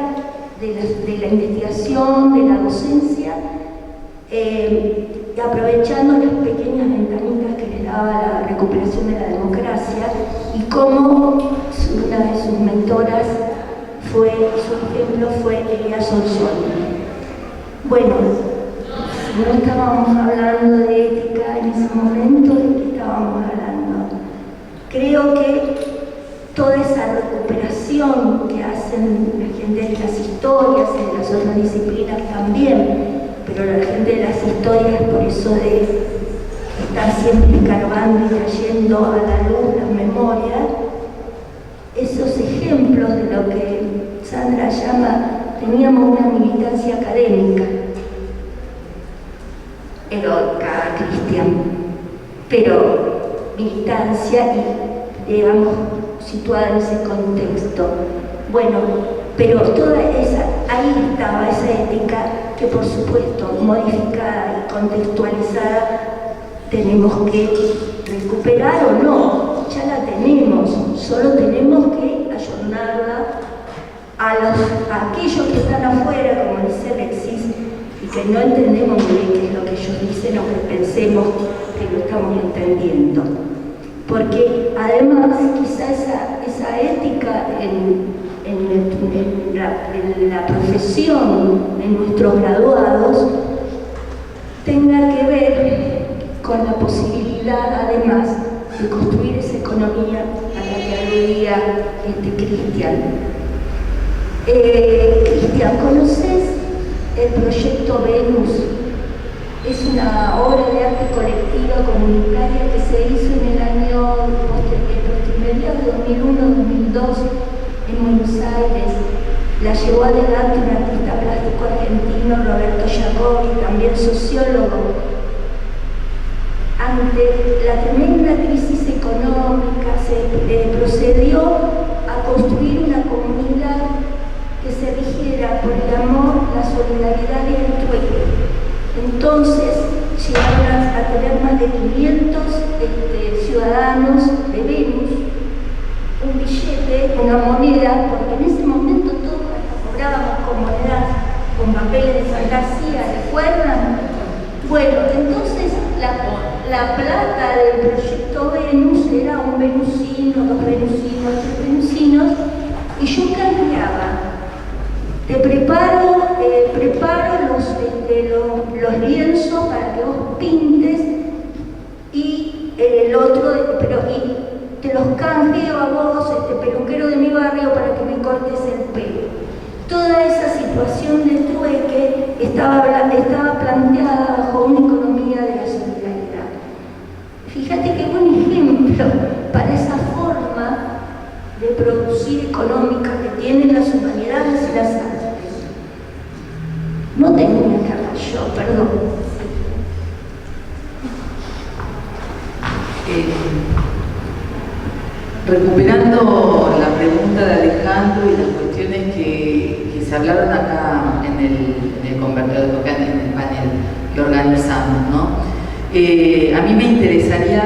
de la investigación, de la docencia, y aprovechando las pequeñas ventanitas que les daba la recuperación de la democracia, y cómo una de sus mentoras su ejemplo fue Elías Solzoni. Bueno, no estábamos hablando de ética en ese momento, ¿de qué estábamos hablando? Creo que toda esa recuperación que hacen la gente de las historias y de las otras disciplinas también, pero la gente de las historias, por eso de estar siempre escarbando y trayendo a la luz las memorias, esos ejemplos de lo que Sandra llama, teníamos una militancia académica, heroica, Cristian, pero militancia y, digamos, situada en ese contexto. Bueno, pero toda ahí estaba esa ética que, por supuesto, modificada y contextualizada, tenemos que recuperar o no, ya la tenemos, solo tenemos que ayornarla a aquellos que están afuera, como dice Alexis, y que no entendemos muy bien qué es lo que ellos dicen o que pensemos que lo estamos entendiendo. Porque además quizá esa ética en la profesión de nuestros graduados tenga que ver con la posibilidad además de construir esa economía a la que aludía Cristian. Cristian, ¿conoces el proyecto Venus? Es una obra de arte colectiva comunitaria que se hizo en el año mediados de 2001-2002 en Buenos Aires. La llevó adelante un artista plástico argentino, Roberto Giacobbe, pedagogo y también sociólogo, ante la tremenda crisis económica se procedió a construir una comunidad que se rigiera por el amor, la solidaridad y el trueque. Entonces llegaron a tener más de 500 ciudadanos de Venus, un billete, una moneda, porque en ese momento todos cobrábamos con monedas, con papeles de fantasía, ¿recuerdan? Bueno, entonces la plata del proyecto Venus era un venusino, 2 venusinos, 3 venusinos, y yo cambiaba. Te preparo los lienzos para que vos pintes y el otro, y te los canjeo a vos, peluquero de mi barrio, para que me cortes el pelo. Toda esa situación de trueque estaba planteada bajo una economía de la solidaridad. Fíjate qué buen ejemplo para esa forma de producir económica que tienen las humanidades y las artes. No tenía que hablar yo, perdón. Recuperando la pregunta de Alejandro y las cuestiones que se hablaron acá en el conversador, acá en el panel que organizamos, ¿no? A mí me interesaría,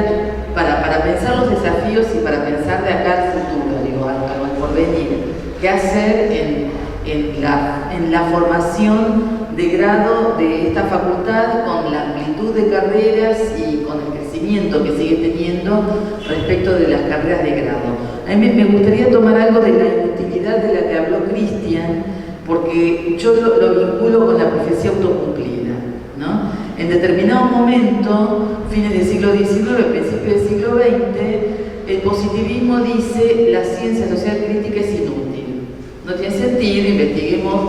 para pensar los desafíos y para pensar de acá al futuro, digo, al porvenir, qué hacer en la formación de grado de esta facultad con la amplitud de carreras y con el crecimiento que sigue teniendo respecto de las carreras de grado. A mí me gustaría tomar algo de la inutilidad de la que habló Cristian, porque yo lo vinculo con la profecía autocumplida, ¿no? En determinado momento, fines del siglo XIX, principios del siglo XX, el positivismo dice la ciencia social crítica es inútil. No tiene sentido, investiguemos,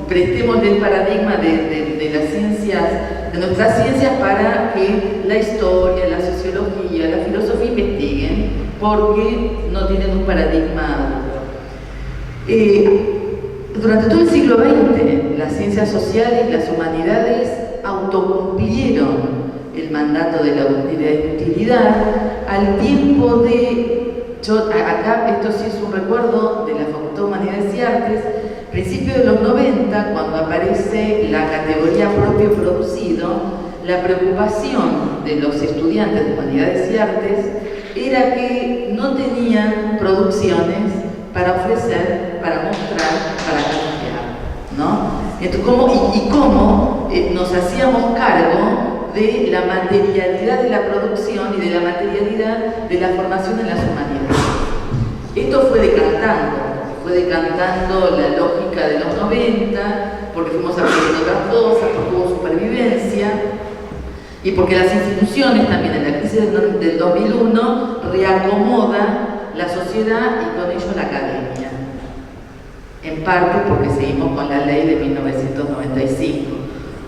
prestemos el paradigma de las ciencias, de nuestras ciencias, para que la historia, la sociología, la filosofía investiguen, porque no tienen un paradigma. Durante todo el siglo XX, las ciencias sociales y las humanidades autocumplieron el mandato de la inutilidad al tiempo de... acá esto sí es un recuerdo de la Facultad de Humanidades y Artes, principios de los 90, cuando aparece la categoría propio producido, la preocupación de los estudiantes de Humanidades y Artes era que no tenían producciones para ofrecer, para mostrar, para confiar, ¿no? Entonces, ¿cómo nos hacíamos cargo de la materialidad de la producción y de la materialidad de la formación en las humanidades? Esto fue decantando la lógica de los 90, porque fuimos aprendiendo otras cosas, porque hubo supervivencia, y porque las instituciones también en la crisis del 2001 reacomoda la sociedad y con ello la academia. En parte porque seguimos con la ley de 1995,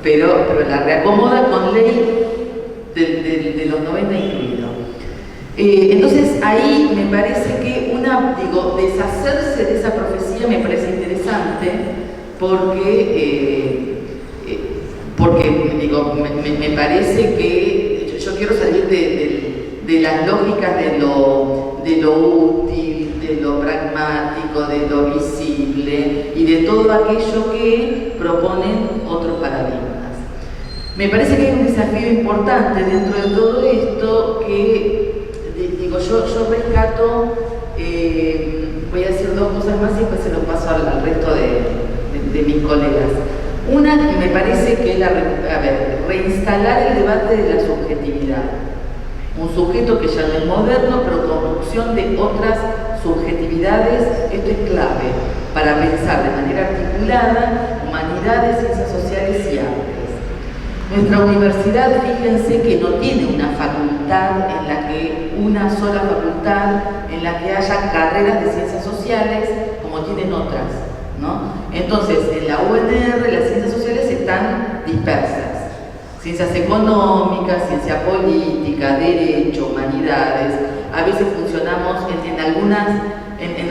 pero la reacomoda con ley de los 90 incluido. Entonces ahí me parece que deshacerse de esa profecía me parece interesante, porque me parece que yo quiero salir de las lógicas de lo útil, de lo pragmático, de lo visible y de todo aquello que proponen otros paradigmas. Me parece que hay un desafío importante dentro de todo esto que, yo rescato, voy a decir 2 cosas más y después se lo paso al resto de mis colegas. Una, me parece que es reinstalar el debate de la subjetividad. Un sujeto que ya no es moderno, pero construcción de otras subjetividades. Esto es clave para pensar de manera articulada humanidades, ciencias sociales y artes. Nuestra universidad, fíjense que no tiene una facultad una sola facultad en la que haya carreras de ciencias sociales como tienen otras, ¿no? Entonces, en la UNR las ciencias sociales están dispersas. Ciencias económicas, ciencia política, derecho, humanidades. A veces funcionamos en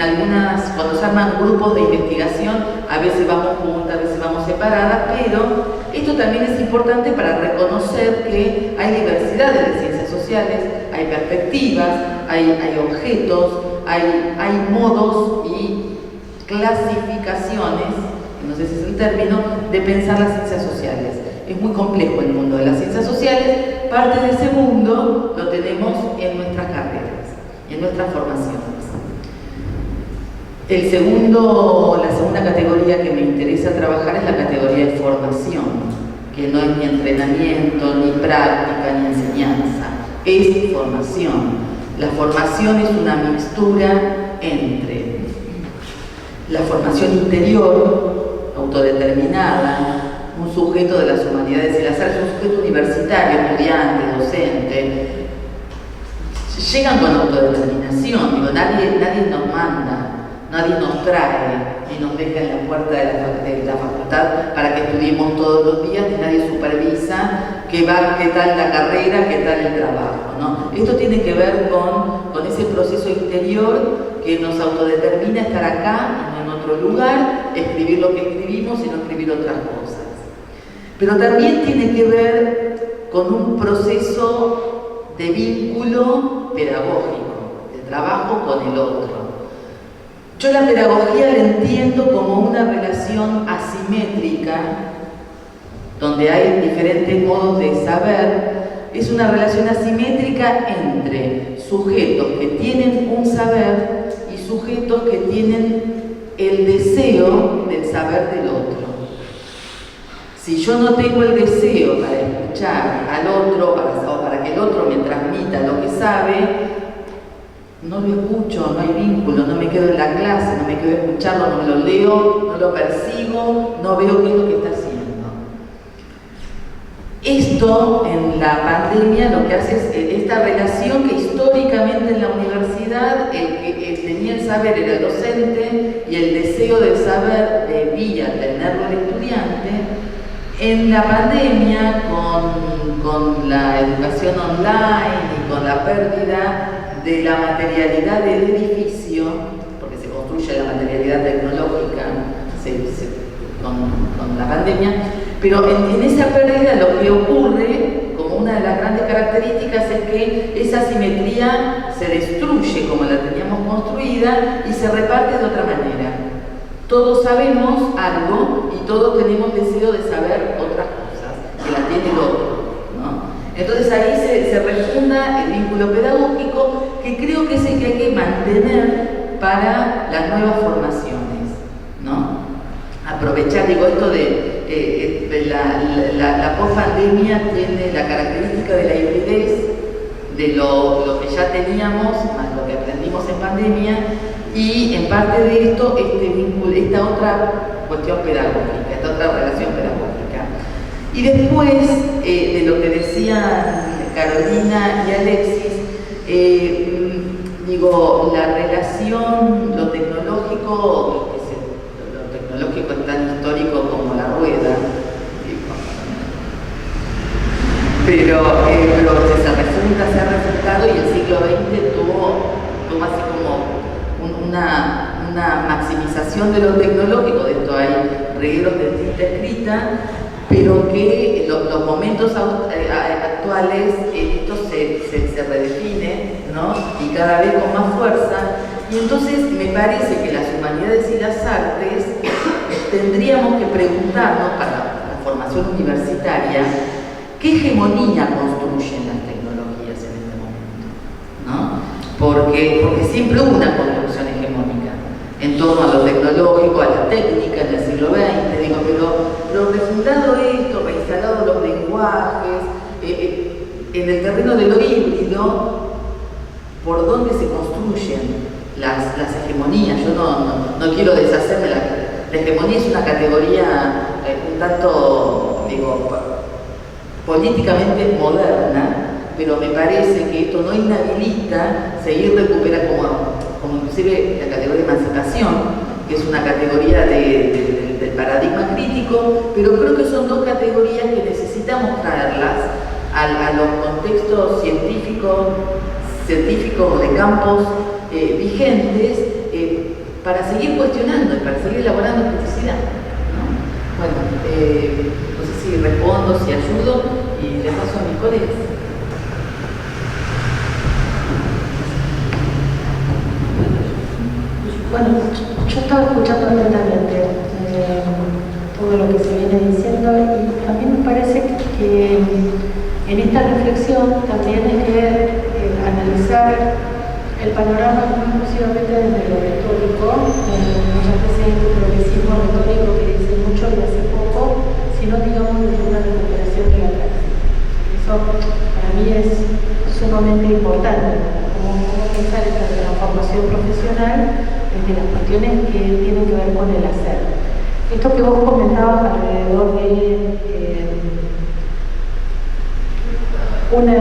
algunas, cuando se arman grupos de investigación, a veces vamos juntas, a veces vamos separadas, pero esto esto también es importante para reconocer que hay diversidades de ciencias sociales, hay perspectivas, hay objetos, hay modos y clasificaciones, no sé si es el término, de pensar las ciencias sociales. Es muy complejo el mundo de las ciencias sociales, parte de ese mundo lo tenemos en nuestras carreras y en nuestras formaciones. La segunda categoría que me interesa trabajar es la categoría de formación, que no es ni entrenamiento, ni práctica, ni enseñanza, es formación. La formación es una mixtura entre la formación interior, autodeterminada, un sujeto de las humanidades y las artes, un sujeto universitario, estudiante, docente, llegan con autodeterminación, digo, nadie nos manda, nadie nos trae y nos deja en la puerta de la facultad para que estudiemos todos los días, ni nadie supervisa qué tal la carrera, qué tal el trabajo, ¿no? Esto tiene que ver con ese proceso interior que nos autodetermina estar acá y no en otro lugar, escribir lo que escribimos y no escribir otras cosas. Pero también tiene que ver con un proceso de vínculo pedagógico, de trabajo con el otro. Yo la pedagogía la entiendo como una relación asimétrica, donde hay diferentes modos de saber. Es una relación asimétrica entre sujetos que tienen un saber y sujetos que tienen el deseo del saber del otro. Si yo no tengo el deseo para escuchar al otro, para que el otro me transmita lo que sabe, no lo escucho, no hay vínculo, no me quedo en la clase, no me quedo a escucharlo, no lo leo, no lo percibo, no veo qué es lo que está haciendo. Esto en la pandemia lo que hace es esta relación que históricamente en la universidad el que tenía el saber era el docente y el deseo del saber debía tenerlo el estudiante. En la pandemia, con la educación online y con la pérdida de la materialidad del edificio, porque se construye la materialidad tecnológica con la pandemia, pero en esa pérdida lo que ocurre, como una de las grandes características, es que esa simetría se destruye como la teníamos construida y se reparte de otra manera. Todos sabemos algo y todos tenemos deseo de saber otras cosas, que la tiene el otro, ¿no? Entonces ahí se refunda el vínculo pedagógico, que creo que es el que hay que mantener para las nuevas formaciones, ¿no? Aprovechar, digo, esto de la post-pandemia tiene la característica de la hibridez de lo que ya teníamos, más lo que aprendimos en pandemia, y en parte de esto, esta otra cuestión pedagógica, esta otra relación pedagógica. Y después, de lo que decían Carolina y Alexis, digo, la relación, lo tecnológico es tan histórico como la rueda, pero se ha refutado y el siglo XX tuvo así como una maximización de lo tecnológico. De esto hay regueros de tinta escrita, pero que los momentos actuales esto se redefine, ¿no? Y cada vez con más fuerza. Y entonces me parece que las humanidades y las artes tendríamos que preguntarnos, para la formación universitaria, ¿qué hegemonía construyen las tecnologías en este momento? ¿No? Porque siempre hubo una construcción hegemónica en torno a lo tecnológico, a la técnica en el siglo XX, digo, pero refundado esto, reinstalado los lenguajes, en el terreno de lo híbrido, ¿por dónde se construyen las hegemonías? Yo no quiero deshacerme la hegemonía, es una categoría un tanto, digo, políticamente moderna, pero me parece que esto no inhabilita seguir recuperando como inclusive la categoría de emancipación, que es una categoría del paradigma crítico, pero creo que son dos categorías que necesitamos traerlas a los contextos científicos de campos vigentes, para seguir cuestionando y para seguir elaborando criticidad, ¿no? Bueno, no sé si respondo, si ayudo y le paso a mis colegas. Bueno, yo estaba escuchando atentamente todo lo que se viene diciendo y a mí me parece que en esta reflexión también hay que analizar el panorama no exclusivamente desde lo retórico, muchas veces hay un progresismo retórico que dice mucho y hace poco, sino digamos desde una recuperación de la praxis. Eso para mí es sumamente importante, como pensar en la transformación profesional desde las cuestiones que tienen que ver con el hacer. Esto que vos comentabas alrededor de una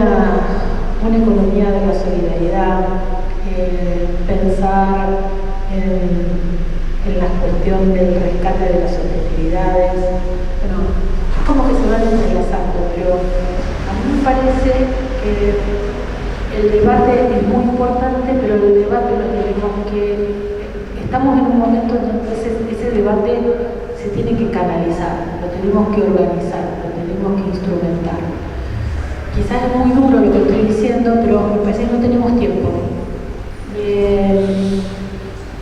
economía de la solidaridad, pensar en la cuestión del rescate de las subjetividades, bueno, es como que se van entrelazando, pero a mí me parece que el debate es muy importante, pero el debate lo tenemos que... Estamos en un momento en donde ese debate se tiene que canalizar, lo tenemos que organizar, lo tenemos que instrumentar. Quizás es muy duro lo que estoy diciendo, pero me parece que no tenemos tiempo.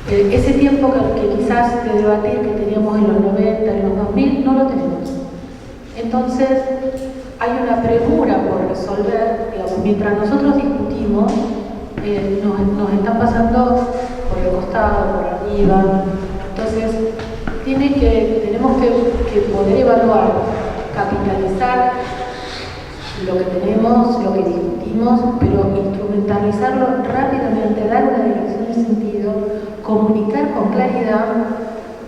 Ese tiempo que quizás de debatir que teníamos en los 90, en los 2000, no lo tenemos. Entonces, hay una premura por resolver, digamos, mientras nosotros discutimos, nos están pasando por el costado, por arriba. Entonces, tenemos que poder evaluar, capitalizar lo que tenemos, lo que discutimos, pero instrumentalizarlo rápidamente, dar una dirección de sentido, comunicar con claridad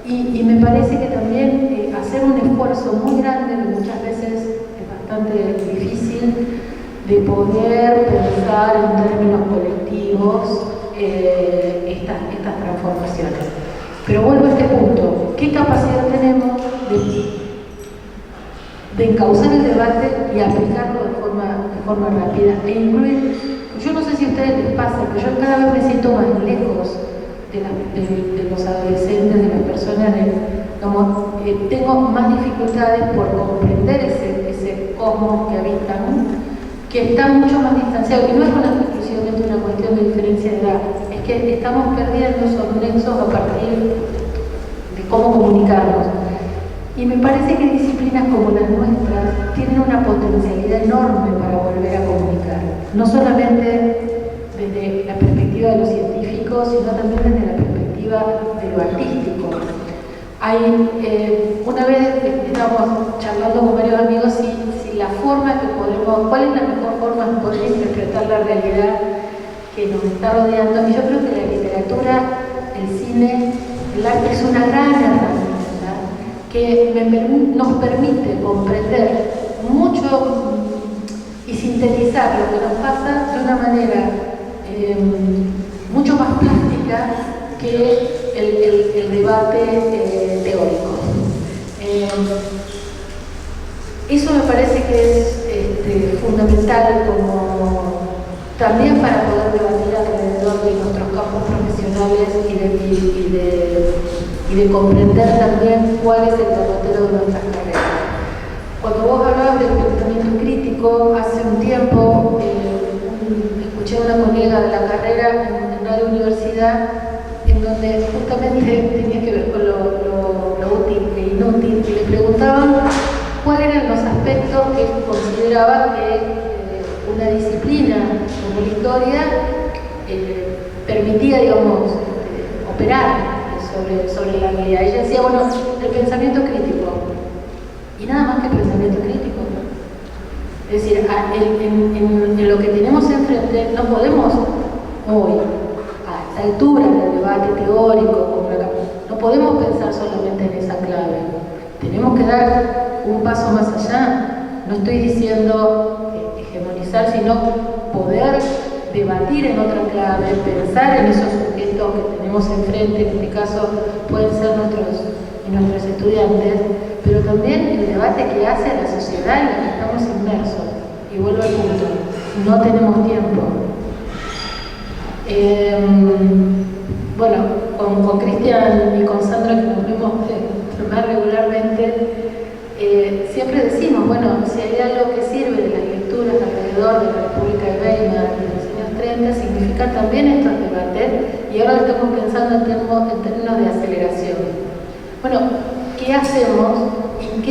y me parece que también hacer un esfuerzo muy grande, que muchas veces es bastante difícil, de poder pensar en términos colectivos estas transformaciones. Pero vuelvo a este punto, ¿qué capacidad tenemos de encauzar el debate y aplicarlo de forma rápida e incluir? Yo no sé si a ustedes les pasa, pero yo cada vez me siento más lejos de los adolescentes, de las personas, tengo más dificultades por comprender ese cosmos que habitan, que está mucho más distanciado, y no es exclusivamente una cuestión de diferencia de edad, es que estamos perdiendo esos nexos a partir de cómo comunicarnos. Y me parece que disciplinas como las nuestras tienen una potencialidad enorme para volver a comunicar, no solamente desde la perspectiva de los científicos, sino también desde la perspectiva de lo artístico. Una vez estábamos charlando con varios amigos si la forma que podemos, cuál es la mejor forma de poder interpretar la realidad que nos está rodeando, y yo creo que la literatura, el cine, el arte es una gran herramienta que nos permite comprender mucho y sintetizar lo que nos pasa de una manera mucho más plástica que el debate teórico. Eso me parece que es fundamental también para poder debatir alrededor de nuestros campos profesionales y de comprender también cuál es el derrotero de nuestras carreras. Cuando vos hablabas del pensamiento crítico, hace un tiempo escuché a una colega de la carrera en la universidad en donde justamente tenía que ver con lo útil e inútil, y le preguntaban cuáles eran los aspectos que consideraba que una disciplina como la historia permitía, digamos, operar sobre la realidad. Ella decía, bueno, el pensamiento crítico, y nada más que el pensamiento crítico. Es decir, en lo que tenemos enfrente no podemos hoy, a esta altura del debate teórico, no podemos pensar solamente en esa clave. Tenemos que dar un paso más allá. No estoy diciendo hegemonizar, sino poder debatir en otra clave, pensar en esos sujetos que tenemos enfrente, en este caso pueden ser nuestros estudiantes, pero también el debate que hace a la sociedad en la que estamos inmersos. Y vuelvo al punto, no tenemos tiempo. Bueno, con Cristian y con Sandra, que nos vemos más regularmente, siempre decimos, bueno, si hay algo que sirve de las lecturas alrededor de la República de Weimar de los años 30, significa también estos debates, y ahora estamos pensando en términos de aceleración. Bueno, ¿qué hacemos? ¿Y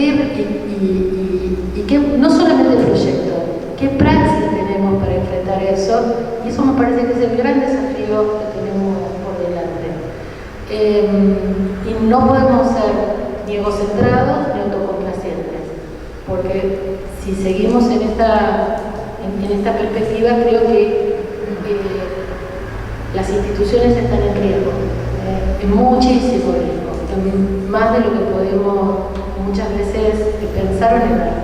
qué, no solamente el proyecto, qué praxis tenemos para enfrentar eso? Y eso me parece que es el gran desafío que tenemos por delante. Y no podemos ser ni egocentrados ni autocomplacientes, porque si seguimos en esta perspectiva, creo que las instituciones están en riesgo, en muchísimo riesgo, más de lo que podemos muchas veces pensar o negar.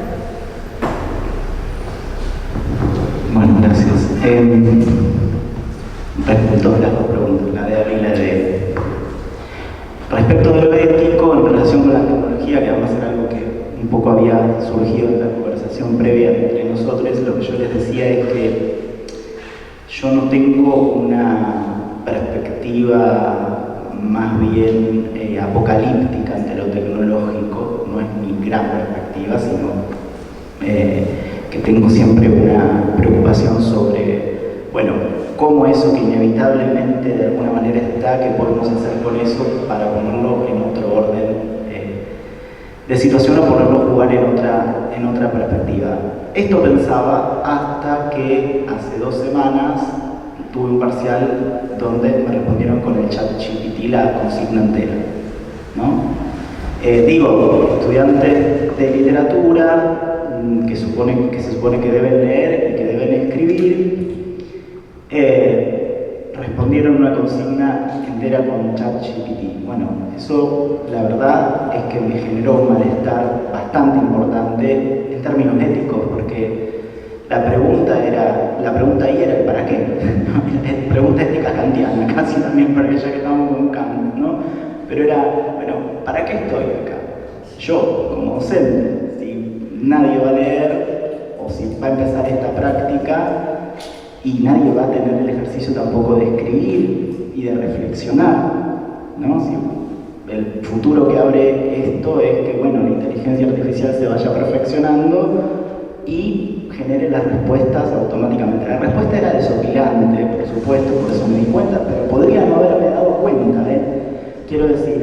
Bueno, gracias. Respecto a las dos preguntas, la de Abby y la de... Respecto de lo ético, en relación con la tecnología, que además era algo que un poco había surgido en la conversación previa entre nosotros, lo que yo les decía es que yo no tengo una perspectiva más bien apocalíptica ante lo tecnológico, no es mi gran perspectiva, sino que tengo siempre una preocupación sobre, bueno, cómo eso que inevitablemente de alguna manera está, qué podemos hacer con eso para ponerlo en otro orden de situación o ponerlo a jugar en otra perspectiva. Esto pensaba hasta que hace 2 semanas tuve un parcial donde me respondieron con el ChatGPT la consigna entera, ¿no? Estudiantes de literatura que se supone que deben leer y que deben escribir, respondieron una consigna entera con ChatGPT. Bueno, eso la verdad es que me generó un malestar bastante importante en términos éticos, porque la pregunta ahí era ¿para qué? Pregunta ética kantiana, casi también para ya que estamos con Kant, ¿no? Pero era, bueno, ¿para qué estoy acá? Yo, como docente, si nadie va a leer, o si va a empezar esta práctica, y nadie va a tener el ejercicio tampoco de escribir y de reflexionar, ¿no? Si el futuro que abre esto es que, bueno, la inteligencia artificial se vaya perfeccionando y genere las respuestas automáticamente. La respuesta era desopilante, por supuesto, por eso me di cuenta, pero podría no haberme dado cuenta, Quiero decir,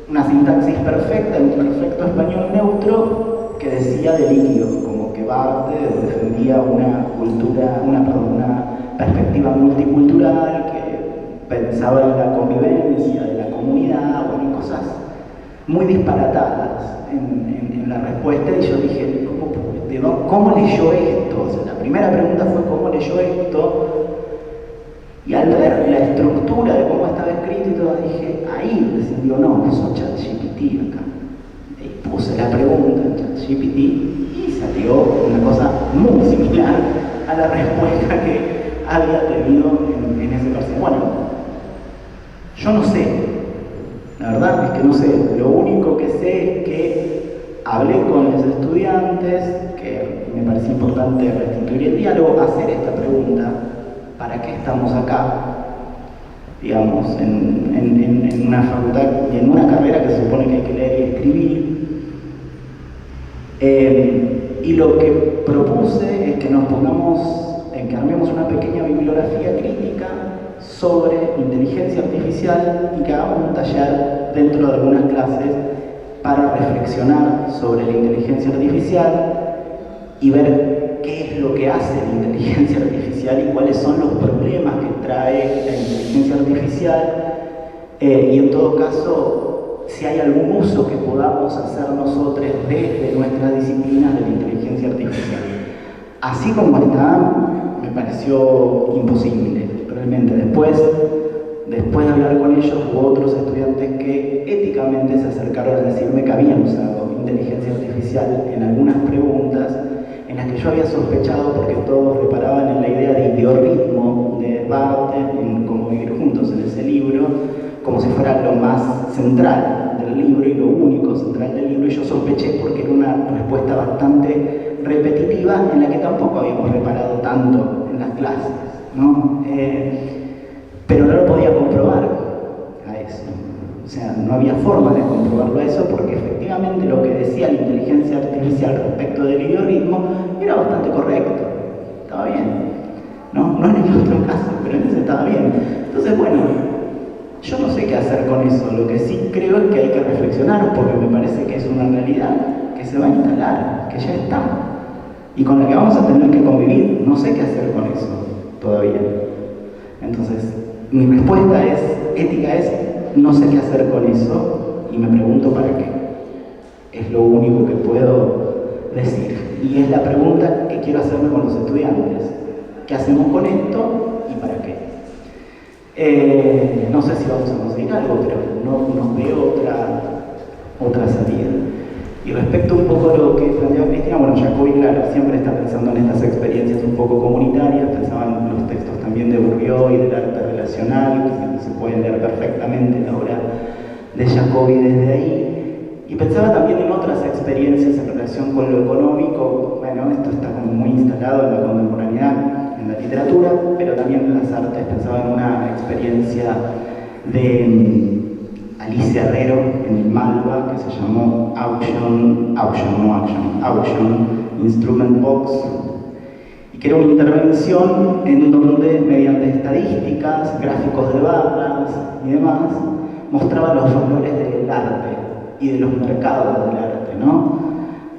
una sintaxis perfecta, un perfecto español neutro que decía delirios, como que Barthes defendía una perspectiva multicultural, que pensaba en la convivencia de la comunidad, bueno, y cosas muy disparatadas en la respuesta, y yo dije, ¿cómo leyó esto? O sea, la primera pregunta fue ¿cómo leyó esto? Y al ver la estructura de cómo estaba escrito y todo, dije, ahí decidió, no, eso ChatGPT acá. Y puse la pregunta en ChatGPT y salió una cosa muy similar a la respuesta que había tenido en ese parcial. Bueno, yo no sé, la verdad es que no sé. Lo único que sé es que hablé con los estudiantes, que me parece importante restituir el diálogo, hacer esta pregunta: ¿para qué estamos acá? Digamos, en una facultad y en una carrera que se supone que hay que leer y escribir. Y lo que propuse es que nos pongamos, que armemos una pequeña bibliografía crítica sobre inteligencia artificial y que hagamos un taller dentro de algunas clases para reflexionar sobre la inteligencia artificial y ver qué es lo que hace la inteligencia artificial y cuáles son los problemas que trae la inteligencia artificial, y en todo caso si hay algún uso que podamos hacer nosotros desde nuestras disciplinas de la inteligencia artificial. Así como está, me pareció imposible, realmente. Después de hablar con ellos, hubo otros estudiantes que éticamente se acercaron a decirme que habían usado inteligencia artificial en algunas preguntas en las que yo había sospechado, porque todos reparaban en la idea de ideorritmo de Barthes en Cómo vivir juntos, en ese libro, como si fuera lo más central del libro y lo único central del libro, y yo sospeché porque era una respuesta bastante repetitiva en la que tampoco habíamos reparado tanto en las clases, ¿no? Pero no lo podía comprobar a eso. O O sea, no había forma de comprobarlo eso porque efectivamente lo que decía la inteligencia artificial respecto del idiorritmo era bastante correcto, estaba bien. No en el otro caso, pero en ese estaba bien. Entonces, bueno, yo no sé qué hacer con eso. Lo que sí creo es que hay que reflexionar porque me parece que es una realidad que se va a instalar, que ya está y con la que vamos a tener que convivir. No sé qué hacer con eso todavía. Entonces, mi respuesta ética es no sé qué hacer con eso y me pregunto para qué. Es lo único que puedo decir. Y es la pregunta que quiero hacerme con los estudiantes. ¿Qué hacemos con esto y para qué? No sé si vamos a conseguir algo, pero no veo otra salida. Y respecto un poco a lo que planteaba Cristina, bueno, Jacobi, claro, siempre está pensando en estas experiencias un poco comunitarias, pensaba en los textos también de Bourdieu y del arte relacional, que se pueden leer perfectamente en la obra de Jacobi desde ahí. Y pensaba también en otras experiencias en relación con lo económico. Bueno, esto está como muy instalado en la contemporaneidad, en la literatura, pero también en las artes. Pensaba en una experiencia de Alicia Herrero en el Malva, que se llamó Auction Instrument Box, y que era una intervención en donde, mediante estadísticas, gráficos de barras y demás, mostraba los valores del arte y de los mercados del arte, ¿no?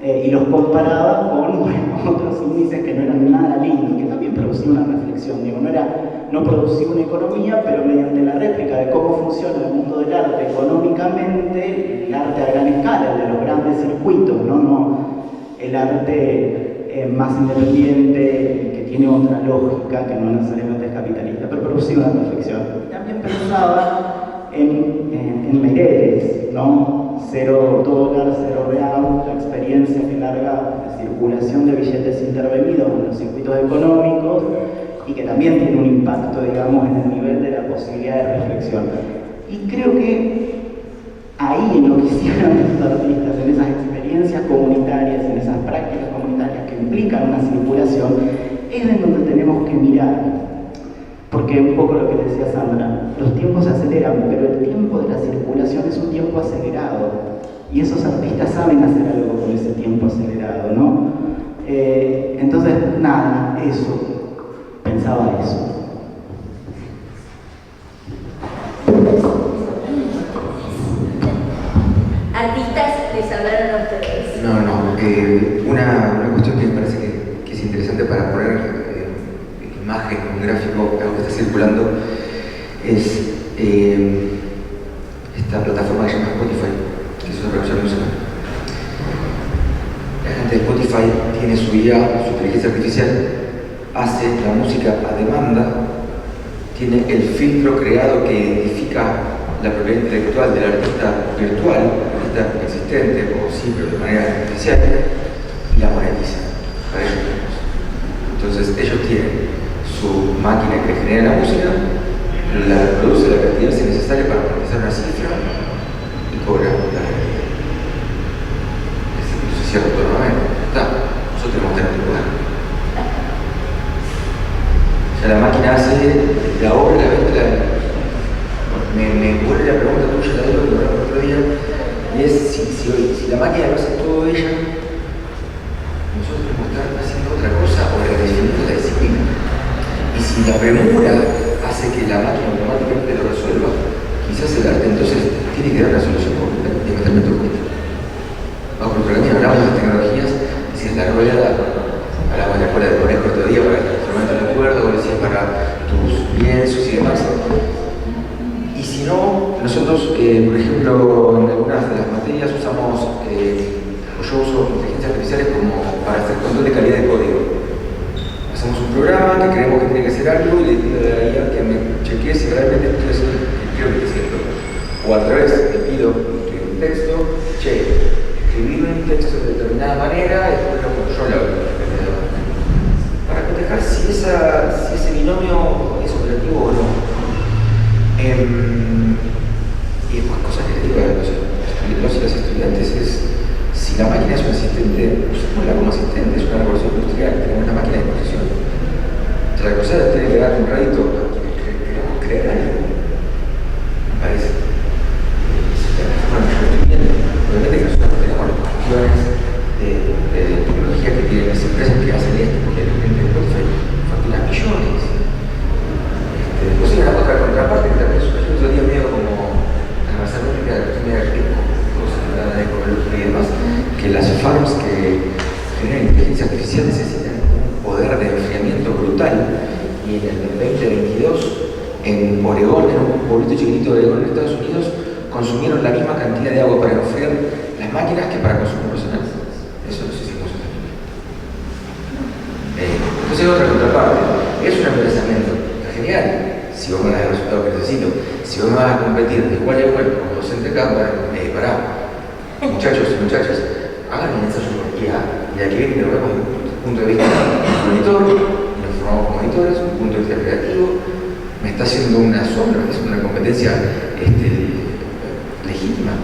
Y los comparaba con otros índices que no eran nada lindos, que también producía una reflexión. Digo, no producía una economía, pero mediante la réplica de cómo funciona el mundo del arte económicamente, el arte a gran escala, el de los grandes circuitos, no el arte más independiente, que tiene otra lógica, que no necesariamente es capitalista, pero producía una reflexión. También pensaba en Meireles, ¿no? $0, $0 real, la experiencia que larga de circulación de billetes intervenidos en los circuitos económicos y que también tiene un impacto, digamos, en el nivel de la posibilidad de reflexión. Y creo que ahí, en lo que hicieron los artistas, en esas experiencias comunitarias, en esas prácticas comunitarias que implican una circulación, es en donde tenemos que mirar. Porque un poco lo que decía Sandra, los tiempos se aceleran, pero el tiempo de la circulación es un tiempo acelerado. Y esos artistas saben hacer algo con ese tiempo acelerado, ¿no? Entonces, nada, pensaba eso. ¿Artistas les hablaron a ustedes? No. Una cuestión que me parece que es interesante para poner imagen, un gráfico, algo que está circulando, es esta plataforma que se llama Spotify, que es una producción musical. La gente de Spotify tiene su IA, su inteligencia artificial, hace la música a demanda, tiene el filtro creado que identifica la propiedad intelectual del artista virtual, del artista existente, o sí, pero de manera artificial, y la monetiza para ellos mismos. Entonces ellos tienen su máquina que genera la música, la reproduce la cantidad si necesaria para monetizar una cifra y cobra la cantidad. Eso se cierra autónomamente. Nosotros tenemos que tener poder. O sea, la máquina hace la obra y la venta. Me vuelve la pregunta tuya, la digo que me el otro día, y es si la máquina lo hace todo ella, nosotros tenemos que estar haciendo otra cosa o redefiniendo la disciplina. Y si la premura hace que la máquina automáticamente lo resuelva, quizás el arte entonces tiene que dar una solución completa, diametralmente opuesta. Bajo el programa hablamos de tecnologías, decías la rueda, hablamos de la escuela de conejo otro día para el instrumento de acuerdo, decías para tus lienzos y demás. Y si no, nosotros, por ejemplo, en algunas de las materias usamos, o yo uso inteligencias artificiales como para hacer control de calidad de código. Hacemos un programa que creemos que tiene que hacer algo y le pido a la IA que me chequee si realmente estoy haciendo lo que quiero que esté haciendo. O al revés, le pido escribir un texto, escribir un texto de determinada manera y después lo controla para cotejar si ese binomio es operativo o no. Y después cosas que le digo a los y las estudiantes es si la máquina es un asistente, usémosla como asistente, es una revolución industrial, tenemos una máquina de exposición. Entonces la cosa tiene que dar un rédito a quienes queremos creer algo, me parece. farms que generan inteligencia artificial necesitan un poder de enfriamiento brutal, y en el 2022 en Oregón, en un pueblito chiquitito de Oregón en Estados Unidos, consumieron la misma cantidad de agua para enfriar las máquinas que para consumo personal. Eso no sé si funciona. Entonces otra contraparte, es un emplazamiento, está genial, si vos me das el resultado que necesito, si vos me vas a competir de igual a igual como docente acá, pará, muchachos y muchachas, hagan un ensayo por IA, y aquí viene lo vemos desde un punto de vista monitor, y nos formamos como monitores, un punto de vista creativo, me está haciendo una sombra, es una competencia legítima,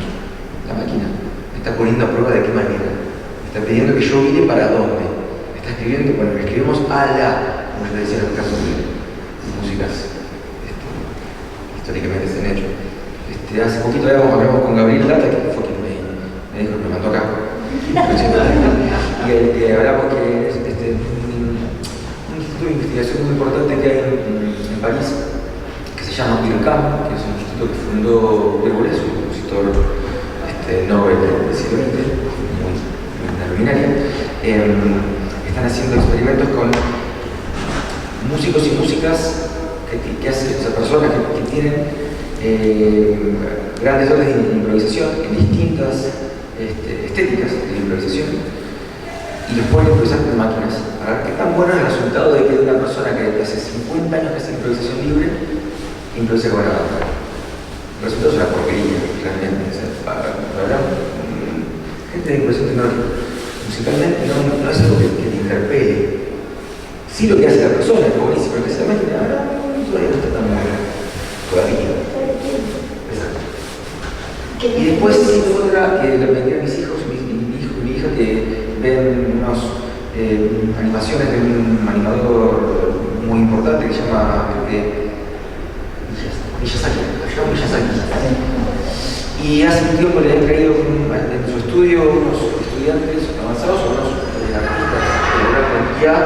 la máquina, me está poniendo a prueba de qué manera, me está pidiendo que yo mire para dónde, me está escribiendo, cuando escribimos a la, como le decía en el caso de músicas históricamente se han hecho. Hace poquito hablamos con Gabriel Lata, que fue quien me dijo que me mandó acá. Y hablamos que es un instituto de investigación muy importante que hay en París, que se llama IRCAM, que es un instituto que fundó Pierre Boulez, un compositor Nobel del siglo XX, una luminaria. Están haciendo experimentos con músicos y músicas que hacen esas personas que tienen grandes dotes de improvisación en distintas estéticas de improvisación, y los ponen a improvisar con máquinas para ver qué tan bueno es el resultado de que una persona que hace 50 años que hace improvisación libre improvisa con la banda. El resultado es una porquería, realmente. O sea, para hablar gente de improvisación tecnológica, musicalmente no es algo que te interpele. Sí, lo que hace la persona es buenísimo, lo que hace la máquina todavía no está tan bueno. Todavía. Exacto. Y después otra que le aprendí a mis hijos, mi hijo y mi hija, que ven unas animaciones de un animador muy importante que se llama Miyazaki. Y hace un tiempo le han traído en su estudio unos estudiantes avanzados, unos artistas que lograron con IA,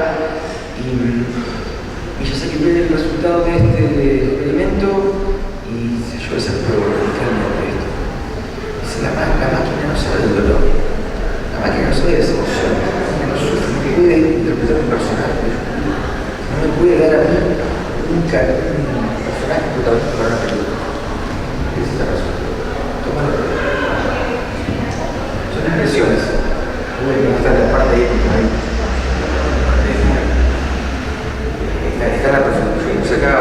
y Miyazaki ve el resultado de este experimento y se yo desapruebo radicalmente esto. Dice, la máquina no sabe del dolor, la máquina no sabe de esa emoción, no puede interpretar un personaje, no me puede dar a mí un personaje protagonista para una película. Esa es la razón. Tómalo. Son impresiones. Bueno, está la parte ética ahí. Está la perfección acá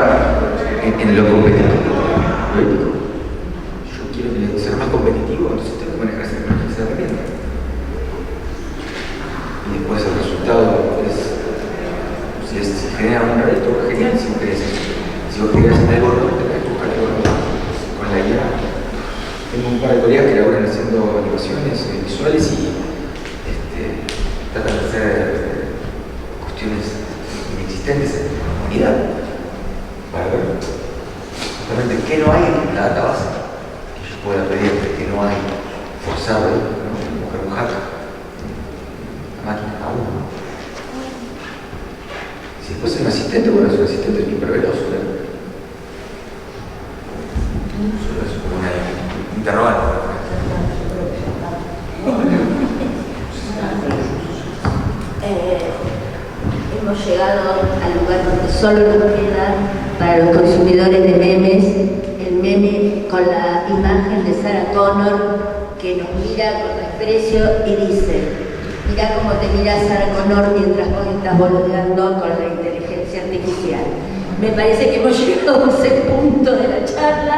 en lo competitivo, lo ético. Yo quiero ser más competitivo, entonces tengo que manejar esa herramienta. Y después el resultado es, si genera un reto, genial. Si vos querés hacer algo nuevo, tenés que buscar algo nuevo con la IA. Tengo un par de colegas que laburan haciendo animaciones visuales y tratan de hacer cuestiones inexistentes en la humanidad para ver justamente qué no hay en la database que yo pueda pedirte, que no hay forzado, ¿no? Buscar un hack, la máquina a uno. Si después es un asistente, bueno, es un asistente hiper veloz, ¿no? Solo es como una interrogante. Hemos llegado al lugar donde solo nos queda para los consumidores de memes el meme con la imagen de Sarah Connor que nos mira con desprecio y dice: mirá cómo te mira Sarah Connor mientras vos estás boludeando con la inteligencia artificial. Me parece que hemos llegado a ese punto de la charla.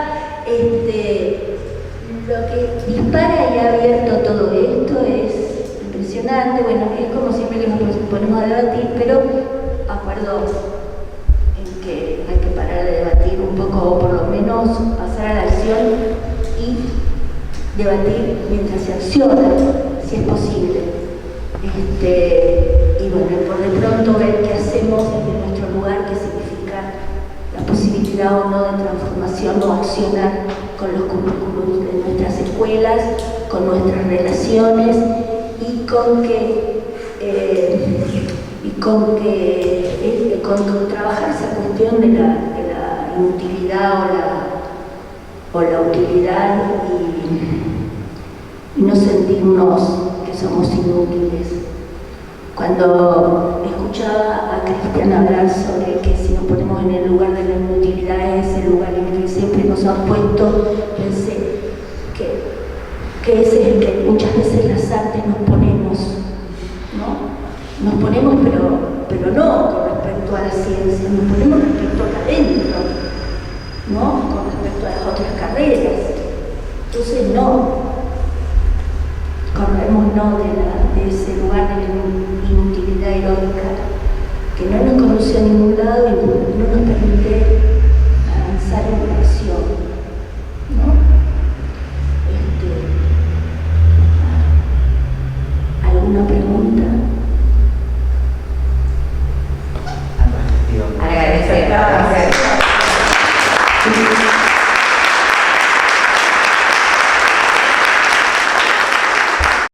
Lo que dispara y ha abierto todo esto es impresionante. Bueno, es como siempre que nos ponemos a debatir, pero acuerdo en que hay que parar de debatir un poco, o por lo menos pasar a la acción y debatir mientras se acciona, si es posible. Y bueno, por de pronto ver qué hacemos desde nuestro lugar, qué significa la posibilidad o no de transformación o accionar con los currículos de nuestras escuelas, con nuestras relaciones y con trabajar esa cuestión de la inutilidad o la utilidad y no sentirnos que somos inútiles. Cuando escuchaba a Cristian hablar sobre que si nos ponemos en el lugar de la inutilidad es el lugar en el que siempre nos han puesto, pensé que ese es el que muchas veces las artes nos ponemos, ¿no? Nos ponemos, pero no con respecto a la ciencia, nos ponemos respecto a adentro, ¿no? Con respecto a las otras carreras. Entonces corremos de ese lugar de la inutilidad heroica que no nos conduce a ningún lado y no nos permite avanzar en la acción, ¿no? ¿Alguna pregunta? Agradecemos.